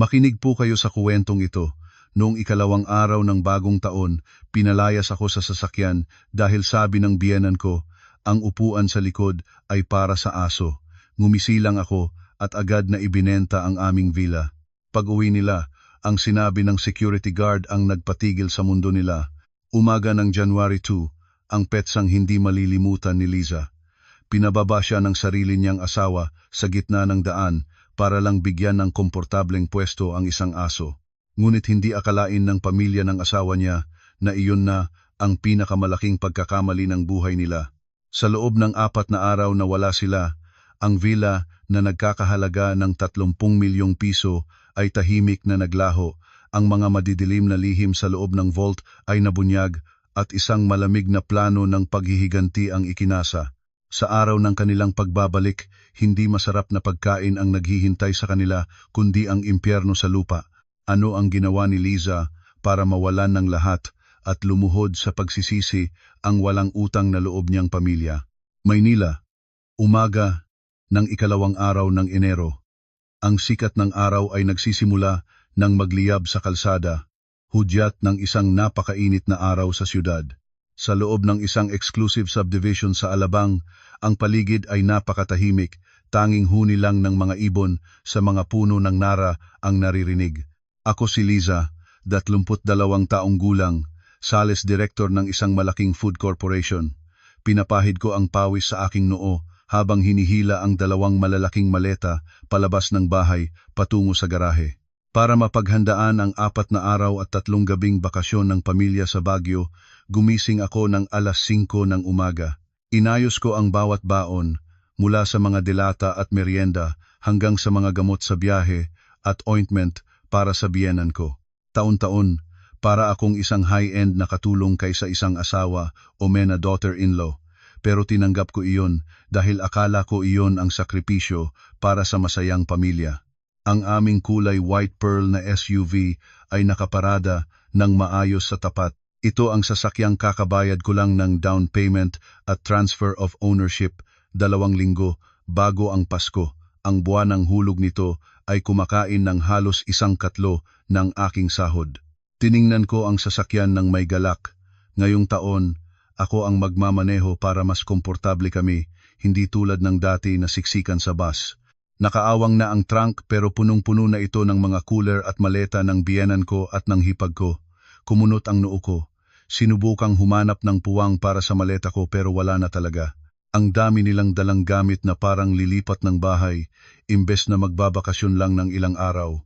Makinig po kayo sa kuwentong ito. Noong ikalawang araw ng bagong taon, pinalayas ako sa sasakyan dahil sabi ng biyenan ko, ang upuan sa likod ay para sa aso. Ngumisi lang ako at agad na ibinenta ang aming villa. Pag-uwi nila, ang sinabi ng security guard ang nagpatigil sa mundo nila. Umaga ng January 2, ang petsang hindi malilimutan ni Liza. Pinababa siya ng sarili niyang asawa sa gitna ng daan para lang bigyan ng komportableng pwesto ang isang aso. Ngunit hindi akalain ng pamilya ng asawa niya na iyon na ang pinakamalaking pagkakamali ng buhay nila. Sa loob ng 4 na araw na wala sila, ang villa na nagkakahalaga ng 30 milyong piso ay tahimik na naglaho. Ang mga madidilim na lihim sa loob ng vault ay nabunyag at isang malamig na plano ng paghihiganti ang ikinasa. Sa araw ng kanilang pagbabalik, hindi masarap na pagkain ang naghihintay sa kanila kundi ang impyerno sa lupa. Ano ang ginawa ni Liza para mawalan ng lahat at lumuhod sa pagsisisi ang walang utang na loob niyang pamilya? Maynila, umaga ng ikalawang araw ng Enero. Ang sikat ng araw ay nagsisimula nang magliyab sa kalsada, hudyat ng isang napakainit na araw sa siyudad. Sa loob ng isang exclusive subdivision sa Alabang, ang paligid ay napakatahimik, tanging huni lang ng mga ibon sa mga puno ng nara ang naririnig. Ako si Liza, 22 taong gulang, sales director ng isang malaking food corporation. Pinapahid ko ang pawis sa aking noo habang hinihila ang 2 malalaking maleta palabas ng bahay patungo sa garahe. Para mapaghandaan ang 4 na araw at 3 gabing bakasyon ng pamilya sa Baguio, gumising ako ng alas 5 ng umaga. Inayos ko ang bawat baon, mula sa mga delata at merienda hanggang sa mga gamot sa biyahe at ointment para sa biyenan ko. Taon-taon, para akong isang high-end na katulong kaysa isang asawa o mena daughter-in-law. Pero tinanggap ko iyon dahil akala ko iyon ang sakripisyo para sa masayang pamilya. Ang aming kulay white pearl na SUV ay nakaparada ng maayos sa tapat. Ito ang sasakyang kakabayad ko lang ng down payment at transfer of ownership 2 linggo bago ang Pasko. Ang buwan ng hulog nito ay kumakain ng halos 1/4 ng aking sahod. Tiningnan ko ang sasakyan ng may galak. Ngayong taon, ako ang magmamaneho para mas komportable kami, hindi tulad ng dati na siksikan sa bus. Nakaawang na ang trunk pero punong-puno na ito ng mga cooler at maleta ng biyenan ko at ng hipag ko. Kumunot ang noo ko. Sinubukang humanap ng puwang para sa maleta ko pero wala na talaga. Ang dami nilang dalang gamit na parang lilipat ng bahay, imbes na magbabakasyon lang ng ilang araw.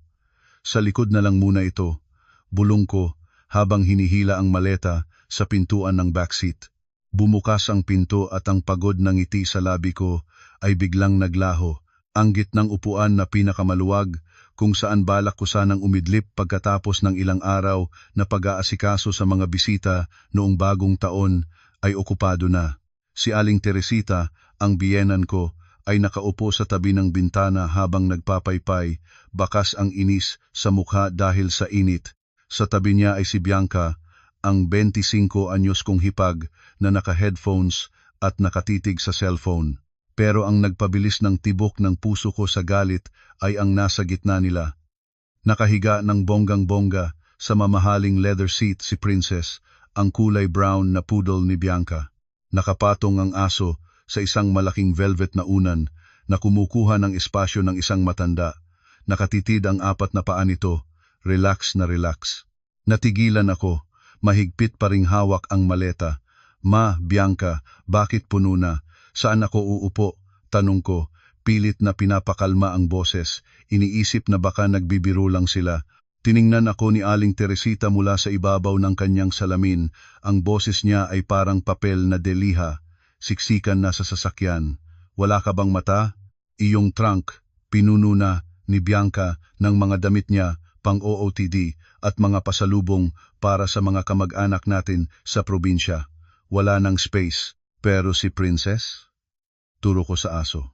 Sa likod na lang muna ito, bulong ko habang hinihila ang maleta sa pintuan ng backseat. Bumukas ang pinto at ang pagod ng ngiti sa labi ko ay biglang naglaho. Ang gitnang upuan na pinakamaluwag kung saan balak ko sanang umidlip pagkatapos ng ilang araw na pag-aasikaso sa mga bisita noong bagong taon ay okupado na. Si Aling Teresita, ang biyenan ko, ay nakaupo sa tabi ng bintana habang nagpapaypay, bakas ang inis sa mukha dahil sa init. Sa tabi niya ay si Bianca, ang 25 anyos kong hipag na naka-headphones at nakatitig sa cellphone. Pero ang nagpabilis ng tibok ng puso ko sa galit ay ang nasa gitna nila. Nakahiga ng bonggang-bongga sa mamahaling leather seat si Princess, ang kulay brown na poodle ni Bianca. Nakapatong ang aso sa isang malaking velvet na unan na kumukuha ng espasyo ng isang matanda. Nakatitid ang 4 na paa nito, relax na relax. Natigilan ako, mahigpit pa ring hawak ang maleta. Ma, Bianca, bakit puno na? Saan ako uupo? Tanong ko, pilit na pinapakalma ang boses, iniisip na baka nagbibiro lang sila. Tiningnan ako ni Aling Teresita mula sa ibabaw ng kanyang salamin, ang boses niya ay parang papel na deliha, siksikan na sa sasakyan. Wala ka bang mata? Iyong trunk, pinuno na ni Bianca ng mga damit niya, pang OOTD at mga pasalubong para sa mga kamag-anak natin sa probinsya. Wala nang space. Pero si Princess? Turo ko sa aso.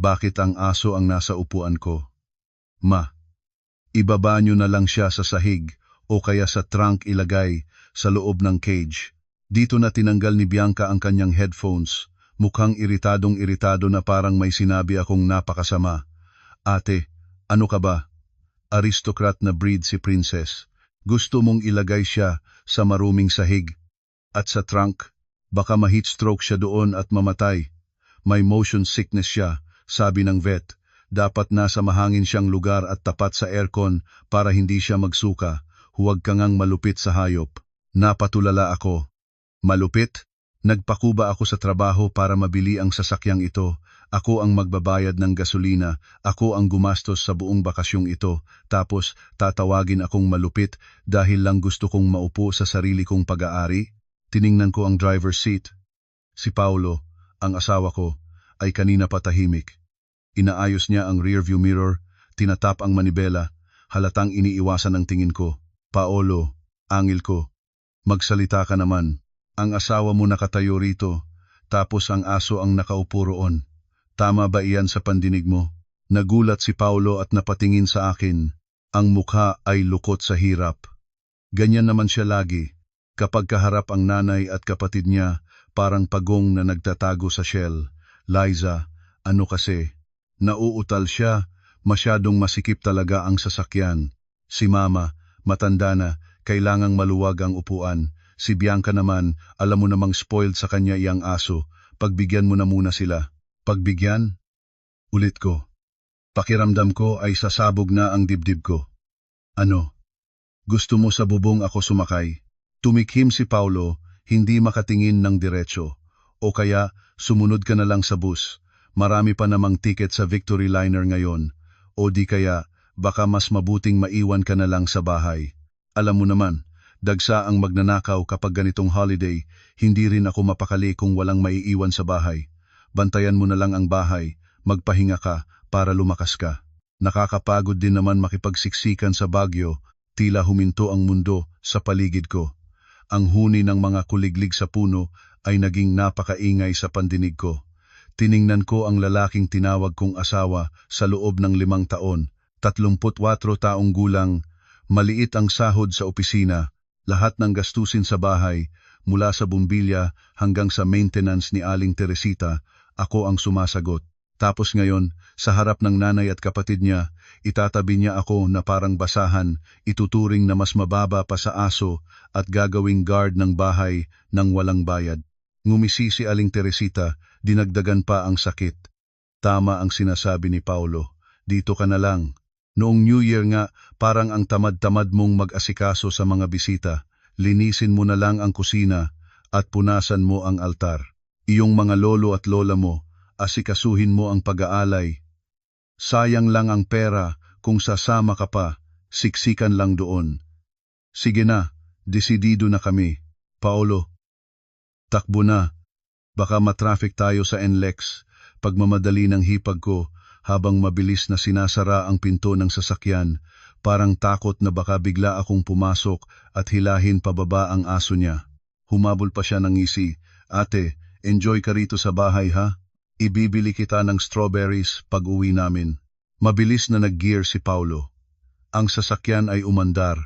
Bakit ang aso ang nasa upuan ko? Ma, ibaba nyo na lang siya sa sahig o kaya sa trunk ilagay sa loob ng cage. Dito na tinanggal ni Bianca ang kanyang headphones. Mukhang iritadong-iritado na parang may sinabi akong napakasama. Ate, ano ka ba? Aristocrat na breed si Princess. Gusto mong ilagay siya sa maruming sahig. At sa trunk, baka ma-heat stroke siya doon at mamatay. May motion sickness siya, sabi ng vet. Dapat nasa mahangin siyang lugar at tapat sa aircon para hindi siya magsuka. Huwag ka ngang malupit sa hayop. Napatulala ako. Malupit? Nagpakuba ako sa trabaho para mabili ang sasakyang ito. Ako ang magbabayad ng gasolina. Ako ang gumastos sa buong bakasyong ito. Tapos tatawagin akong malupit dahil lang gusto kong maupo sa sarili kong pag-aari? Tiningnan ko ang driver's seat. Si Paulo, ang asawa ko, ay kanina pa tahimik. Inaayos niya ang rearview mirror, tinatap ang manibela, halatang iniiwasan ang tingin ko. Paolo, angil ko, magsalita ka naman. Ang asawa mo nakatayo rito, tapos ang aso ang nakaupo roon. Tama ba iyan sa pandinig mo? Nagulat si Paulo at napatingin sa akin. Ang mukha ay lukot sa hirap. Ganyan naman siya lagi. Kapag kaharap ang nanay at kapatid niya, parang pagong na nagtatago sa shell. Liza, ano kasi? Nauutal siya, masyadong masikip talaga ang sasakyan. Si Mama, matanda na, kailangang maluwag ang upuan. Si Bianca naman, alam mo namang spoiled sa kanya iyang aso. Pagbigyan mo na muna sila. Pagbigyan? Ulit ko. Pakiramdam ko ay sasabog na ang dibdib ko. Ano? Gusto mo sa bubong ako sumakay? Tumikhim si Paulo, hindi makatingin ng diretso. O kaya, sumunod ka na lang sa bus. Marami pa namang ticket sa Victory Liner ngayon. O di kaya, baka mas mabuting maiwan ka na lang sa bahay. Alam mo naman, dagsa ang magnanakaw kapag ganitong holiday, hindi rin ako mapakali kung walang maiiwan sa bahay. Bantayan mo na lang ang bahay, magpahinga ka para lumakas ka. Nakakapagod din naman makipagsiksikan sa Baguio, tila huminto ang mundo sa paligid ko. Ang huni ng mga kuliglig sa puno ay naging napakaingay sa pandinig ko. Tiningnan ko ang lalaking tinawag kong asawa sa loob ng 5 taon, 34 taong gulang, maliit ang sahod sa opisina, lahat ng gastusin sa bahay, mula sa bumbilya hanggang sa maintenance ni Aling Teresita, ako ang sumasagot. Tapos ngayon, sa harap ng nanay at kapatid niya, itatabi niya ako na parang basahan, ituturing na mas mababa pa sa aso at gagawing guard ng bahay ng walang bayad. Ngumisi si Aling Teresita, dinagdagan pa ang sakit. Tama ang sinasabi ni Paulo, dito ka na lang. Noong New Year nga, parang ang tamad-tamad mong mag-asikaso sa mga bisita. Linisin mo na lang ang kusina at punasan mo ang altar. Iyong mga lolo at lola mo, asikasuhin mo ang pag-aalay. Sayang lang ang pera, kung sasama ka pa, siksikan lang doon. Sige na, desidido na kami. Paulo, takbo na. Baka matraffic tayo sa NLEX. Pagmamadali ng hipag ko, habang mabilis na sinasara ang pinto ng sasakyan, parang takot na baka bigla akong pumasok at hilahin pababa ang aso niya. Humabol pa siya ng ngisi. Ate, enjoy ka rito sa bahay ha? Ibibili kita ng strawberries pag uwi namin. Mabilis na nag-gear si Paulo. Ang sasakyan ay umandar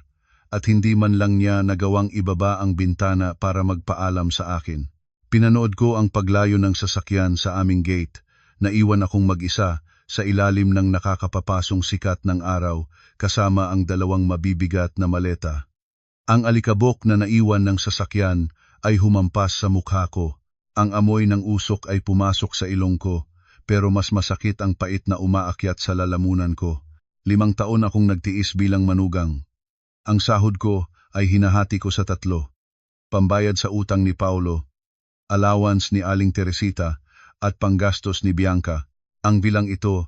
at hindi man lang niya nagawang ibaba ang bintana para magpaalam sa akin. Pinanood ko ang paglayo ng sasakyan sa aming gate. Naiwan akong mag-isa sa ilalim ng nakakapapasong sikat ng araw kasama ang 2 mabibigat na maleta. Ang alikabok na naiwan ng sasakyan ay humampas sa mukha ko. Ang amoy ng usok ay pumasok sa ilong ko, pero mas masakit ang pait na umaakyat sa lalamunan ko. 5 taon akong nagtiis bilang manugang. Ang sahod ko ay hinahati ko sa 3. Pambayad sa utang ni Paulo, allowance ni Aling Teresita, at panggastos ni Bianca. Ang bilang ito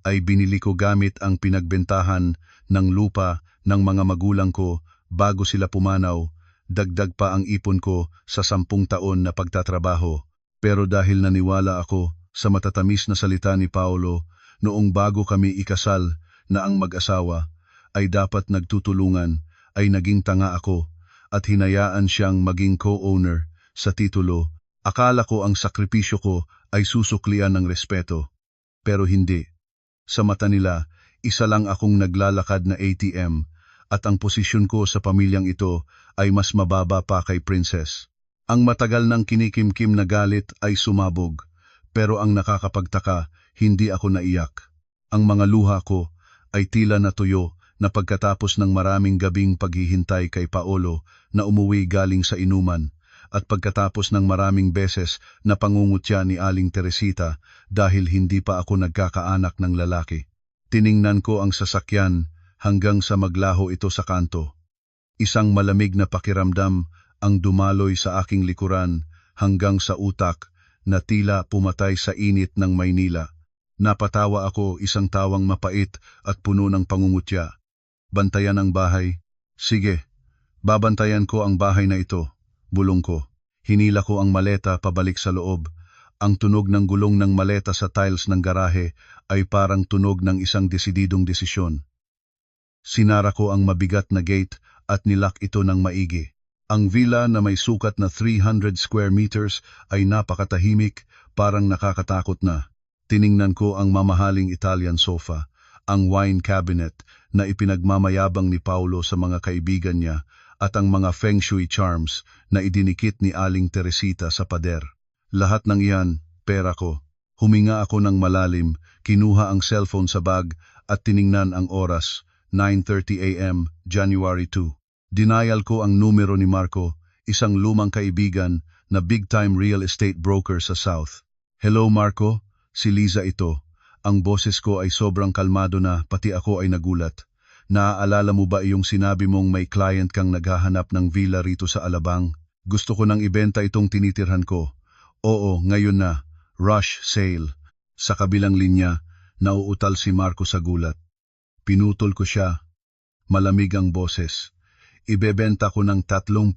ay binili ko gamit ang pinagbentahan ng lupa ng mga magulang ko bago sila pumanaw. Dagdag pa ang ipon ko sa 10 taon na pagtatrabaho. Pero dahil naniwala ako sa matatamis na salita ni Paulo noong bago kami ikasal na ang mag-asawa ay dapat nagtutulungan, ay naging tanga ako at hinayaan siyang maging co-owner sa titulo. Akala ko ang sakripisyo ko ay susuklian ng respeto. Pero hindi. Sa mata nila, isa lang akong naglalakad na ATM at ang posisyon ko sa pamilyang ito ay mas mababa pa kay Princess. Ang matagal ng kinikimkim na galit ay sumabog, pero ang nakakapagtaka, hindi ako naiyak. Ang mga luha ko ay tila natuyo na pagkatapos ng maraming gabing paghihintay kay Paolo na umuwi galing sa inuman, at pagkatapos ng maraming beses na pangungutya ni Aling Teresita dahil hindi pa ako nagkakaanak ng lalaki. Tiningnan ko ang sasakyan hanggang sa maglaho ito sa kanto. Isang malamig na pakiramdam ang dumaloy sa aking likuran hanggang sa utak na tila pumatay sa init ng Maynila. Napatawa ako, isang tawang mapait at puno ng pangungutya. Bantayan ang bahay. Sige, babantayan ko ang bahay na ito. Bulong ko. Hinila ko ang maleta pabalik sa loob. Ang tunog ng gulong ng maleta sa tiles ng garahe ay parang tunog ng isang desididong desisyon. Sinara ko ang mabigat na gate at nilak ito ng maigi. Ang villa na may sukat na 300 square meters ay napakatahimik, parang nakakatakot na. Tiningnan ko ang mamahaling Italian sofa, ang wine cabinet na ipinagmamayabang ni Paolo sa mga kaibigan niya, at ang mga feng shui charms na idinikit ni Aling Teresita sa pader. Lahat ng iyan, pera ko. Huminga ako ng malalim, kinuha ang cellphone sa bag at tiningnan ang oras, 9:30 AM, January 2. Denial ko ang numero ni Marco, isang lumang kaibigan na big-time real estate broker sa South. Hello Marco, si Liza ito. Ang boses ko ay sobrang kalmado na pati ako ay nagulat. Naaalala mo ba iyong sinabi mong may client kang naghahanap ng villa rito sa Alabang? Gusto ko nang ibenta itong tinitirhan ko. Oo, ngayon na. Rush sale. Sa kabilang linya, nauutal si Marco sa gulat. Pinutol ko siya. Malamig ang boses. Ibebenta ko ng 3%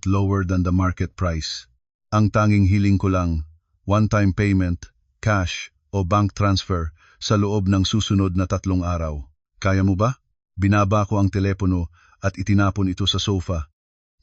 lower than the market price. Ang tanging hiling ko lang, one-time payment, cash o bank transfer sa loob ng susunod na 3 araw. Kaya mo ba? Binaba ko ang telepono at itinapon ito sa sofa.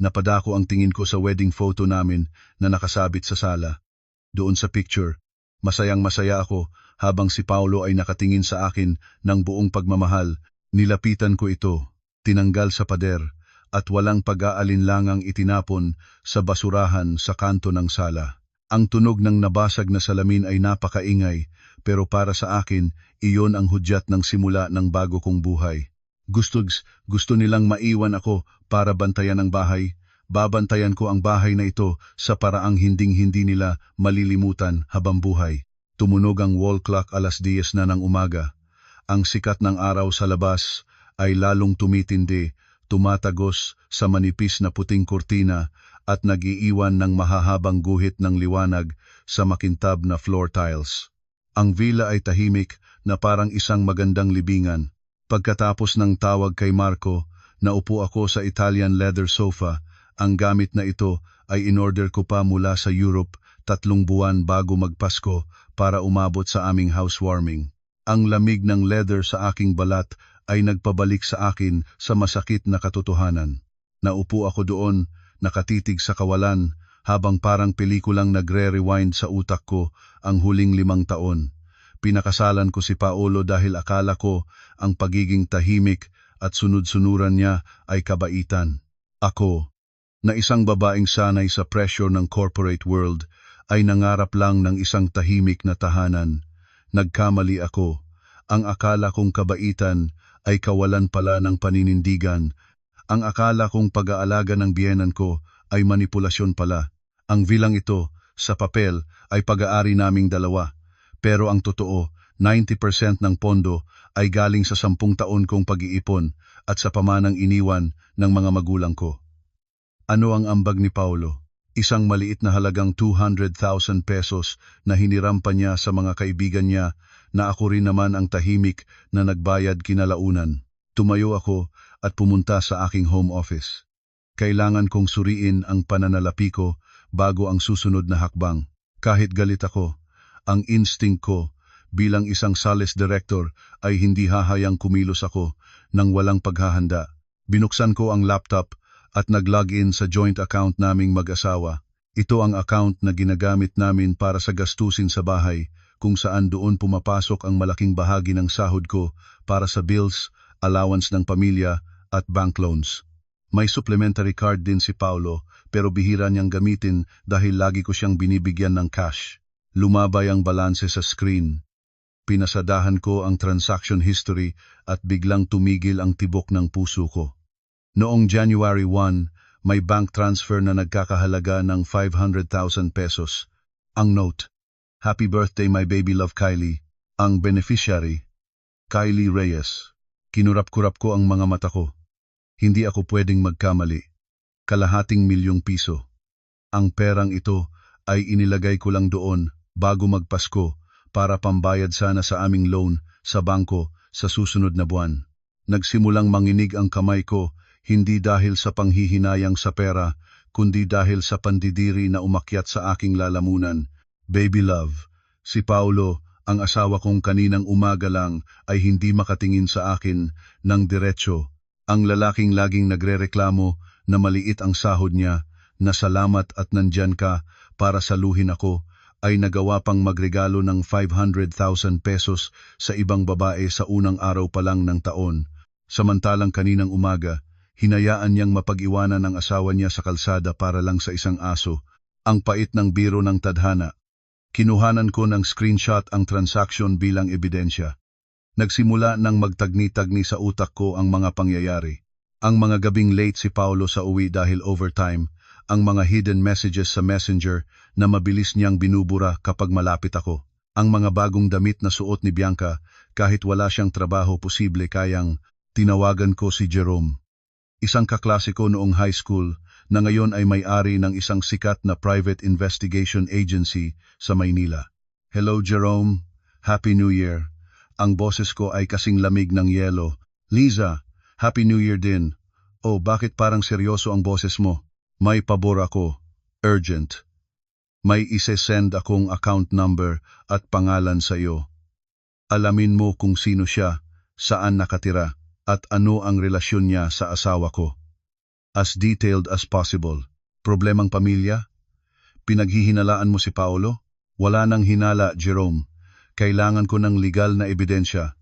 Napadako ang tingin ko sa wedding photo namin na nakasabit sa sala. Doon sa picture, masayang-masaya ako habang si Paolo ay nakatingin sa akin ng buong pagmamahal. Nilapitan ko ito, tinanggal sa pader, at walang pag-aalinlangang itinapon sa basurahan sa kanto ng sala. Ang tunog ng nabasag na salamin ay napakaingay, pero para sa akin, iyon ang hudyat ng simula ng bago kong buhay. Gusto nilang maiwan ako para bantayan ang bahay. Babantayan ko ang bahay na ito sa paraang hinding-hindi nila malilimutan habang buhay. Tumunog ang wall clock 10:00 na ng umaga. Ang sikat ng araw sa labas ay lalong tumitindi, tumatagos sa manipis na puting kurtina at nag-iiwan ng mahahabang guhit ng liwanag sa makintab na floor tiles. Ang villa ay tahimik na parang isang magandang libingan. Pagkatapos ng tawag kay Marco, naupo ako sa Italian leather sofa. Ang gamit na ito ay inorder ko pa mula sa Europe 3 buwan bago magpasko para umabot sa aming housewarming. Ang lamig ng leather sa aking balat ay nagpabalik sa akin sa masakit na katotohanan. Naupo ako doon, nakatitig sa kawalan, habang parang pelikulang nagre-rewind sa utak ko ang huling 5 taon. Pinakasalan ko si Paolo dahil akala ko ang pagiging tahimik at sunod-sunuran niya ay kabaitan. Ako, na isang babaeng sanay sa pressure ng corporate world, ay nangarap lang ng isang tahimik na tahanan. Nagkamali ako. Ang akala kong kabaitan ay kawalan pala ng paninindigan. Ang akala kong pag-aalaga ng biyenan ko ay manipulasyon pala. Ang vilang ito, sa papel, ay pag-aari naming dalawa. Pero ang totoo, 90% ng pondo ay galing sa 10 taon kong pag-iipon at sa pamanang iniwan ng mga magulang ko. Ano ang ambag ni Paolo? Isang maliit na halagang 200,000 pesos na hiniram pa niya sa mga kaibigan niya, na ako rin naman ang tahimik na nagbayad kinalaunan. Tumayo ako at pumunta sa aking home office. Kailangan kong suriin ang pananalapi ko bago ang susunod na hakbang. Kahit galit ako, ang instinct ko bilang isang sales director ay hindi hahayang kumilos ako nang walang paghahanda. Binuksan ko ang laptop at nag-login sa joint account naming mag-asawa. Ito ang account na ginagamit namin para sa gastusin sa bahay, kung saan doon pumapasok ang malaking bahagi ng sahod ko para sa bills, allowance ng pamilya at bank loans. May supplementary card din si Paolo, pero bihira niyang gamitin dahil lagi ko siyang binibigyan ng cash. Lumabay ang balanse sa screen. Pinasadahan ko ang transaction history at biglang tumigil ang tibok ng puso ko. Noong January 1, may bank transfer na nagkakahalaga ng 500,000 pesos. Ang note, "Happy birthday my baby love Kylie." Ang beneficiary, Kylie Reyes. Kinurap-kurap ko ang mga mata ko. Hindi ako pwedeng magkamali. Kalahating milyong piso. Ang perang ito ay inilagay ko lang doon bago magpasko para pambayad sana sa aming loan sa bangko sa susunod na buwan. Nagsimulang manginig ang kamay ko, hindi dahil sa panghihinayang sa pera, kundi dahil sa pandidiri na umakyat sa aking lalamunan. Baby love, si Paulo, ang asawa kong kaninang umaga lang ay hindi makatingin sa akin ng diretso. Ang lalaking laging nagrereklamo na maliit ang sahod niya, na salamat at nandyan ka para saluhin ako, ay nagawa pang magregalo ng 500,000 pesos sa ibang babae sa unang araw pa lang ng taon. Samantalang kaninang umaga, hinayaan niyang mapag-iwanan ang asawa niya sa kalsada para lang sa isang aso. Ang pait ng biro ng tadhana. Kinuhanan ko ng screenshot ang transaction bilang ebidensya. Nagsimula nang magtagni-tagni sa utak ko ang mga pangyayari. Ang mga gabing late si Paulo sa uwi dahil overtime, ang mga hidden messages sa messenger na mabilis niyang binubura kapag malapit ako, ang mga bagong damit na suot ni Bianca kahit wala siyang trabaho posible kayang tinawagan ko si Jerome. Isang kaklase ko noong high school na ngayon ay may-ari ng isang sikat na private investigation agency sa Maynila. Hello Jerome, Happy New Year. Ang boses ko ay kasing lamig ng yelo. Liza, Happy New Year din. Oh, bakit parang seryoso ang boses mo? May pabor ako. Urgent. May ise-send akong account number at pangalan sa iyo. Alamin mo kung sino siya, saan nakatira, at ano ang relasyon niya sa asawa ko. As detailed as possible. Problemang pamilya? Pinaghihinalaan mo si Paolo? Wala nang hinala, Jerome. Kailangan ko ng legal na ebidensya.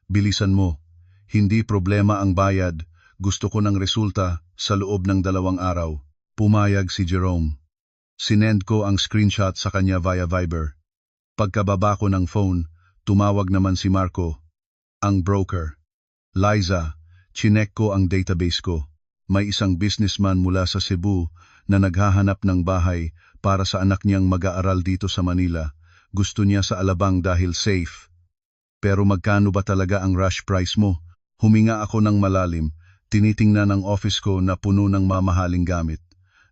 Bilisan mo. Hindi problema ang bayad. Gusto ko ng resulta sa loob ng 2 araw. Pumayag si Jerome. Sinend ko ang screenshot sa kanya via Viber. Pagkababa ko ng phone, tumawag naman si Marco, ang broker. Liza, chinek ko ang database ko. May isang businessman mula sa Cebu na naghahanap ng bahay para sa anak niyang mag-aaral dito sa Manila. Gusto niya sa Alabang dahil safe. Pero magkano ba talaga ang rush price mo? Huminga ako ng malalim. Tinitingnan ng office ko na puno ng mamahaling gamit.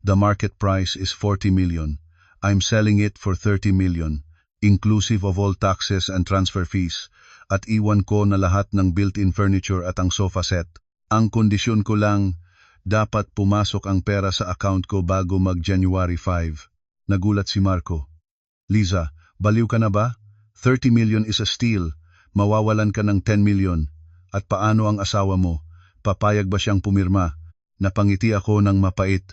The market price is 40 million. I'm selling it for 30 million, inclusive of all taxes and transfer fees. At iwan ko na lahat ng built-in furniture at ang sofa set. Ang kondisyon ko lang, dapat pumasok ang pera sa account ko bago mag-January 5. Nagulat si Marco. Liza, baliw ka na ba? 30 million is a steal. Mawawalan ka ng 10 million. At paano ang asawa mo? Papayag ba siyang pumirma? Napangiti ako ng mapait.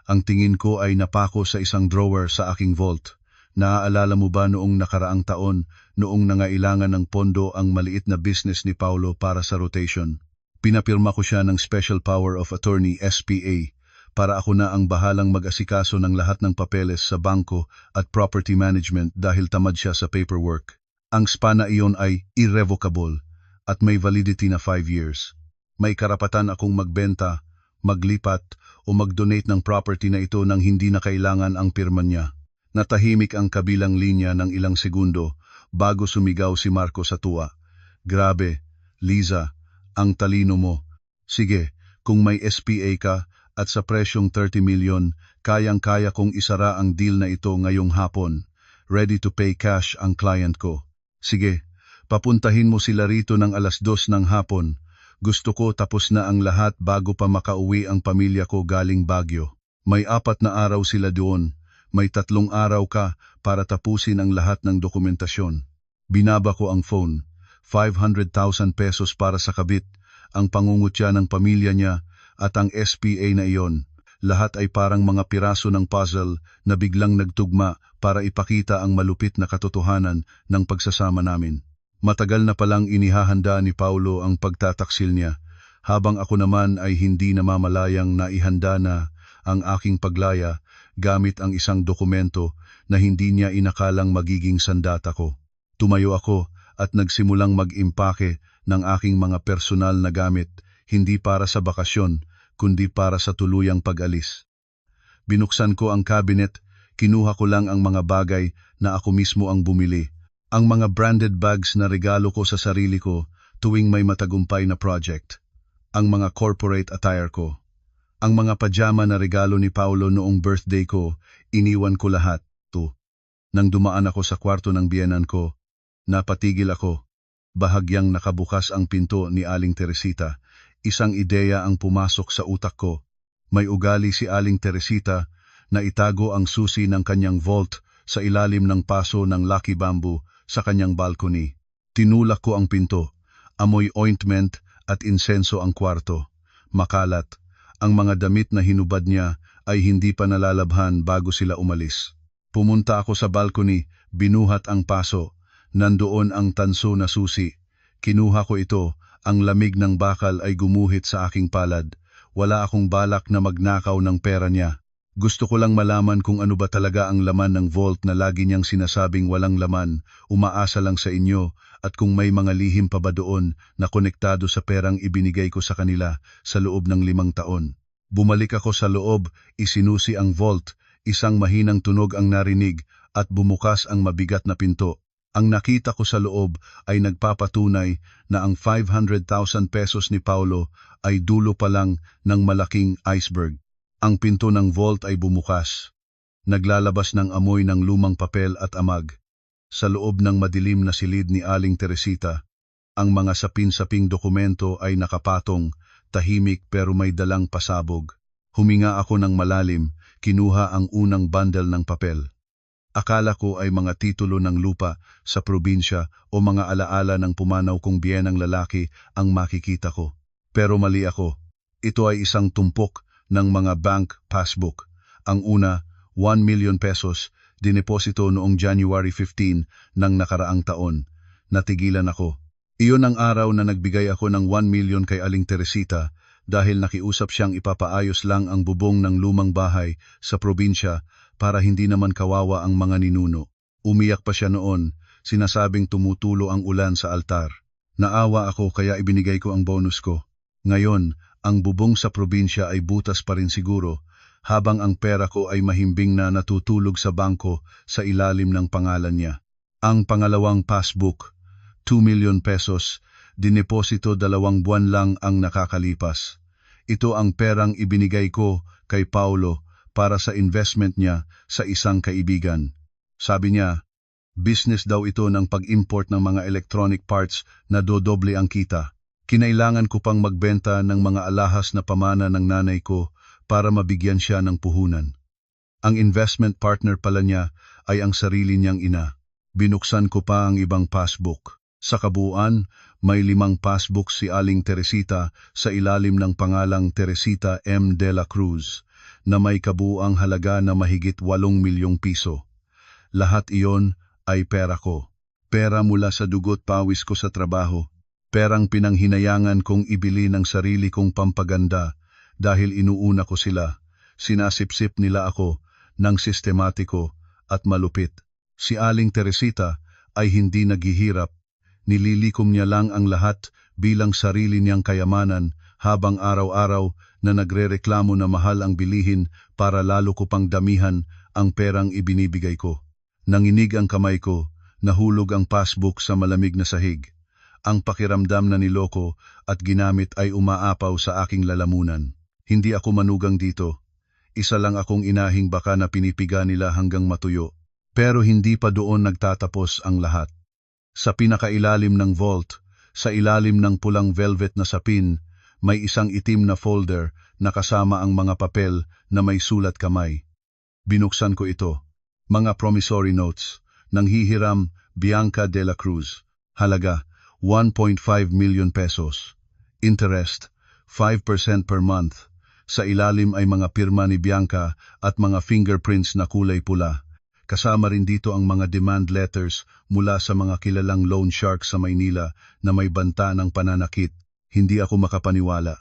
Ang tingin ko ay napako sa isang drawer sa aking vault. Naaalala mo ba noong nakaraang taon, noong nangailangan ng pondo ang maliit na business ni Paulo para sa rotation? Pinapirma ko siya ng Special Power of Attorney SPA para ako na ang bahalang mag-asikaso ng lahat ng papeles sa bangko at property management dahil tamad siya sa paperwork. Ang SPA na iyon ay irrevocable at may validity na 5 years. May karapatan akong magbenta, maglipat o mag-donate ng property na ito nang hindi na kailangan ang pirma niya. Natahimik ang kabilang linya ng ilang segundo bago sumigaw si Marco sa tuwa. Grabe, Liza, ang talino mo. Sige, kung may SPA ka at sa presyong 30 million, kayang-kaya kong isara ang deal na ito ngayong hapon. Ready to pay cash ang client ko. Sige, papuntahin mo sila rito ng 2:00 ng hapon. Gusto ko tapos na ang lahat bago pa makauwi ang pamilya ko galing Baguio. May 4 na araw sila doon. May 3 araw ka para tapusin ang lahat ng dokumentasyon. Binaba ko ang phone. 500,000 pesos para sa kabit, ang pangungutya ng pamilya niya at ang SPA na iyon. Lahat ay parang mga piraso ng puzzle na biglang nagtugma para ipakita ang malupit na katotohanan ng pagsasama namin. Matagal na palang inihahanda ni Paulo ang pagtataksil niya, habang ako naman ay hindi namamalayang naihanda na ang aking paglaya gamit ang isang dokumento na hindi niya inakalang magiging sandata ko. Tumayo ako at nagsimulang mag-impake ng aking mga personal na gamit, hindi para sa bakasyon, kundi para sa tuluyang pag-alis. Binuksan ko ang cabinet, kinuha ko lang ang mga bagay na ako mismo ang bumili. Ang mga branded bags na regalo ko sa sarili ko tuwing may matagumpay na project. Ang mga corporate attire ko. Ang mga pajama na regalo ni Paolo noong birthday ko, iniwan ko lahat. Nang dumaan ako sa kwarto ng biyenan ko, napatigil ako. Bahagyang nakabukas ang pinto ni Aling Teresita. Isang ideya ang pumasok sa utak ko. May ugali si Aling Teresita na itago ang susi ng kanyang vault sa ilalim ng paso ng Lucky Bamboo sa kanyang balcony. Tinulak ko ang pinto. Amoy ointment at insenso ang kwarto. Makalat. Ang mga damit na hinubad niya ay hindi pa nalalabhan bago sila umalis. Pumunta ako sa balcony, binuhat ang paso. Nandoon ang tanso na susi. Kinuha ko ito, ang lamig ng bakal ay gumuhit sa aking palad. Wala akong balak na magnakaw ng pera niya. Gusto ko lang malaman kung ano ba talaga ang laman ng vault na lagi niyang sinasabing walang laman, umaasa lang sa inyo, at kung may mga lihim pa ba doon na konektado sa perang ibinigay ko sa kanila sa loob ng 5 taon. Bumalik ako sa loob, isinusi ang vault, isang mahinang tunog ang narinig at bumukas ang mabigat na pinto. Ang nakita ko sa loob ay nagpapatunay na ang 500,000 pesos ni Paolo ay dulo pa lang ng malaking iceberg. Ang pinto ng vault ay bumukas. Naglalabas ng amoy ng lumang papel at amag. Sa loob ng madilim na silid ni Aling Teresita, ang mga sapin-saping dokumento ay nakapatong, tahimik pero may dalang pasabog. Huminga ako ng malalim, kinuha ang unang bundle ng papel. Akala ko ay mga titulo ng lupa sa probinsya o mga alaala ng pumanaw kong biyenang lalaki ang makikita ko. Pero mali ako. Ito ay isang tumpok ng mga bank passbook. Ang una, 1 million pesos, dineposito noong January 15 ng nakaraang taon. Natigilan ako. Iyon ang araw na nagbigay ako ng 1 million kay Aling Teresita dahil nakiusap siyang ipapaayos lang ang bubong ng lumang bahay sa probinsya para hindi naman kawawa ang mga ninuno. Umiyak pa siya noon, sinasabing tumutulo ang ulan sa altar. Naawa ako kaya ibinigay ko ang bonus ko. Ngayon, ang bubong sa probinsya ay butas pa rin siguro, habang ang pera ko ay mahimbing na natutulog sa bangko sa ilalim ng pangalan niya. Ang pangalawang passbook, 2 million pesos, dineposito 2 buwan lang ang nakakalipas. Ito ang perang ibinigay ko kay Paolo para sa investment niya sa isang kaibigan. Sabi niya, business daw ito ng pag-import ng mga electronic parts na dodoble ang kita. Kinailangan ko pang magbenta ng mga alahas na pamana ng nanay ko para mabigyan siya ng puhunan. Ang investment partner pala niya ay ang sarili niyang ina. Binuksan ko pa ang ibang passbook. Sa kabuuan, may 5 passbook si Aling Teresita sa ilalim ng pangalang Teresita M. de la Cruz na may kabuuang halaga na mahigit 8 milyong piso. Lahat iyon ay pera ko. Pera mula sa dugot pawis ko sa trabaho. Perang pinanghinayangan kong ibili ng sarili kong pampaganda dahil inuuna ko sila. Sinasipsip nila ako ng sistematiko at malupit. Si Aling Teresita ay hindi naghihirap. Nililikom niya lang ang lahat bilang sarili niyang kayamanan habang araw-araw na nagrereklamo na mahal ang bilihin para lalo ko pang damihan ang perang ibinibigay ko. Nanginig ang kamay ko, nahulog ang passbook sa malamig na sahig. Ang pakiramdam na niloko at ginamit ay umaapaw sa aking lalamunan. Hindi ako manugang dito. Isa lang akong inahing baka na pinipiga nila hanggang matuyo. Pero hindi pa doon nagtatapos ang lahat. Sa pinakailalim ng vault, sa ilalim ng pulang velvet na sapin, may isang itim na folder na kasama ang mga papel na may sulat kamay. Binuksan ko ito. Mga promissory notes. Nanghihiram Bianca de la Cruz. Halaga 1.5 million pesos. Interest 5% per month. Sa ilalim ay mga pirma ni Bianca at mga fingerprints na kulay pula. Kasama rin dito ang mga demand letters mula sa mga kilalang loan sharks sa Maynila na may banta ng pananakit. Hindi ako makapaniwala.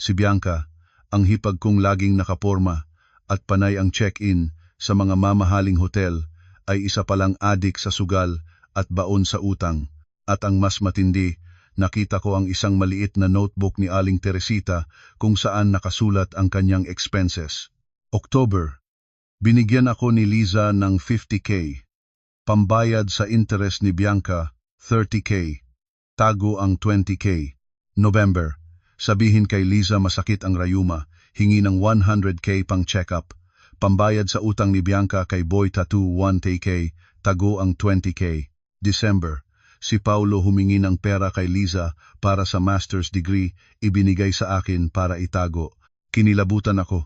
Si Bianca, ang hipag kong laging nakaporma at panay ang check-in sa mga mamahaling hotel, ay isa palang adik sa sugal at baon sa utang. At ang mas matindi, nakita ko ang isang maliit na notebook ni Aling Teresita kung saan nakasulat ang kanyang expenses. October, binigyan ako ni Liza ng 50K. Pambayad sa interest ni Bianca, 30K. Tago ang 20K. November, sabihin kay Liza masakit ang rayuma, hingi ng 100K pang check-up. Pambayad sa utang ni Bianca kay Boy Tattoo, 1K. Tago ang 20K. December, si Paulo humingi ng pera kay Liza para sa master's degree, ibinigay sa akin para itago. Kinilabutan ako.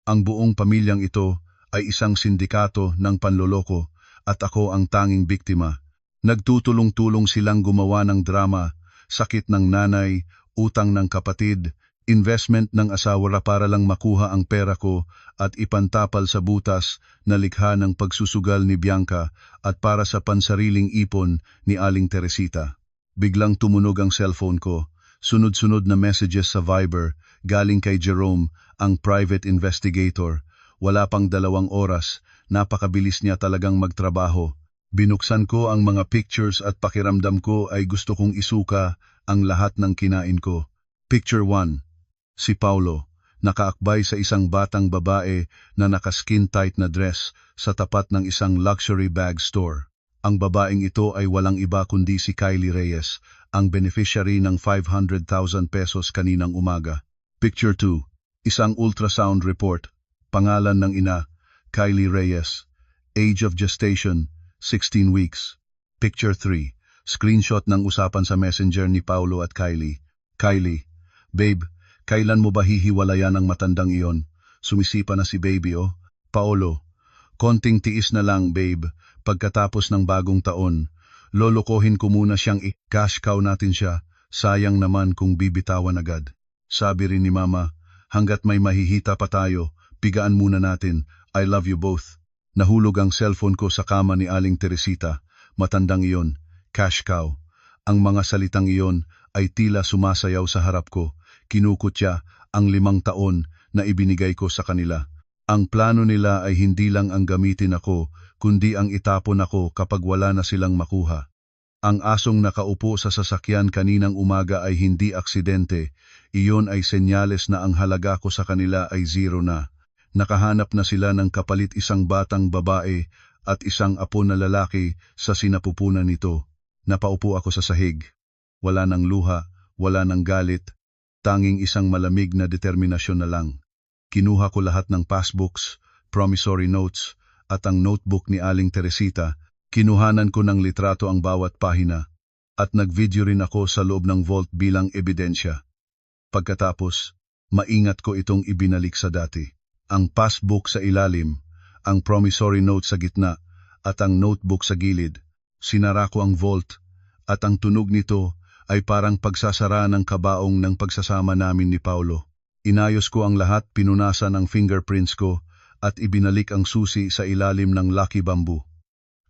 Ang buong pamilyang ito ay isang sindikato ng panloloko at ako ang tanging biktima. Nagtutulong-tulong silang gumawa ng drama, sakit ng nanay, utang ng kapatid, investment ng asawa para lang makuha ang pera ko at ipantapal sa butas na likha ng pagsusugal ni Bianca at para sa pansariling ipon ni Aling Teresita. Biglang tumunog ang cellphone ko, sunod-sunod na messages sa Viber galing kay Jerome, ang private investigator. Wala pang 2 oras, napakabilis niya talagang magtrabaho. Binuksan ko ang mga pictures at pakiramdam ko ay gusto kong isuka ang lahat ng kinain ko. Picture 1. Si Paulo, nakaakbay sa isang batang babae na naka-skin tight na dress sa tapat ng isang luxury bag store. Ang babaeng ito ay walang iba kundi si Kylie Reyes, ang beneficiary ng 500,000 pesos kaninang umaga. Picture 2. Isang ultrasound report. Pangalan ng ina, Kylie Reyes. Age of gestation, 16 weeks. Picture 3. Screenshot ng usapan sa messenger ni Paulo at Kylie. Kylie, babe, kailan mo ba hihiwalayan ang matandang iyon? Sumisipa na si baby oh. Paulo, konting tiis na lang babe, pagkatapos ng bagong taon. Lolokohin ko muna siyang i-cash cow natin siya, sayang naman kung bibitawan agad. Sabi rin ni mama, hanggat may mahihita pa tayo, pigaan muna natin, I love you both. Nahulog ang cellphone ko sa kama ni Aling Teresita, matandang iyon, cash cow. Ang mga salitang iyon ay tila sumasayaw sa harap ko, kinukutya ang 5 taon na ibinigay ko sa kanila. Ang plano nila ay hindi lang ang gamitin ako, kundi ang itapon ako kapag wala na silang makuha. Ang asong nakaupo sa sasakyan kaninang umaga ay hindi aksidente, iyon ay senyales na ang halaga ko sa kanila ay zero na. Nakahanap na sila ng kapalit isang batang babae at isang apo na lalaki sa sinapupunan nito. Napaupo ako sa sahig. Wala ng luha, wala ng galit, tanging isang malamig na determinasyon na lang. Kinuha ko lahat ng passbooks, promissory notes, at ang notebook ni Aling Teresita. Kinuhanan ko ng litrato ang bawat pahina, at nag-video rin ako sa loob ng vault bilang ebidensya. Pagkatapos, maingat ko itong ibinalik sa dati. Ang passbook sa ilalim, ang promissory note sa gitna, at ang notebook sa gilid. Sinara ko ang vault, at ang tunog nito ay parang pagsasara ng kabaong ng pagsasama namin ni Paulo. Inayos ko ang lahat, pinunasan ang fingerprints ko, at ibinalik ang susi sa ilalim ng lucky bamboo.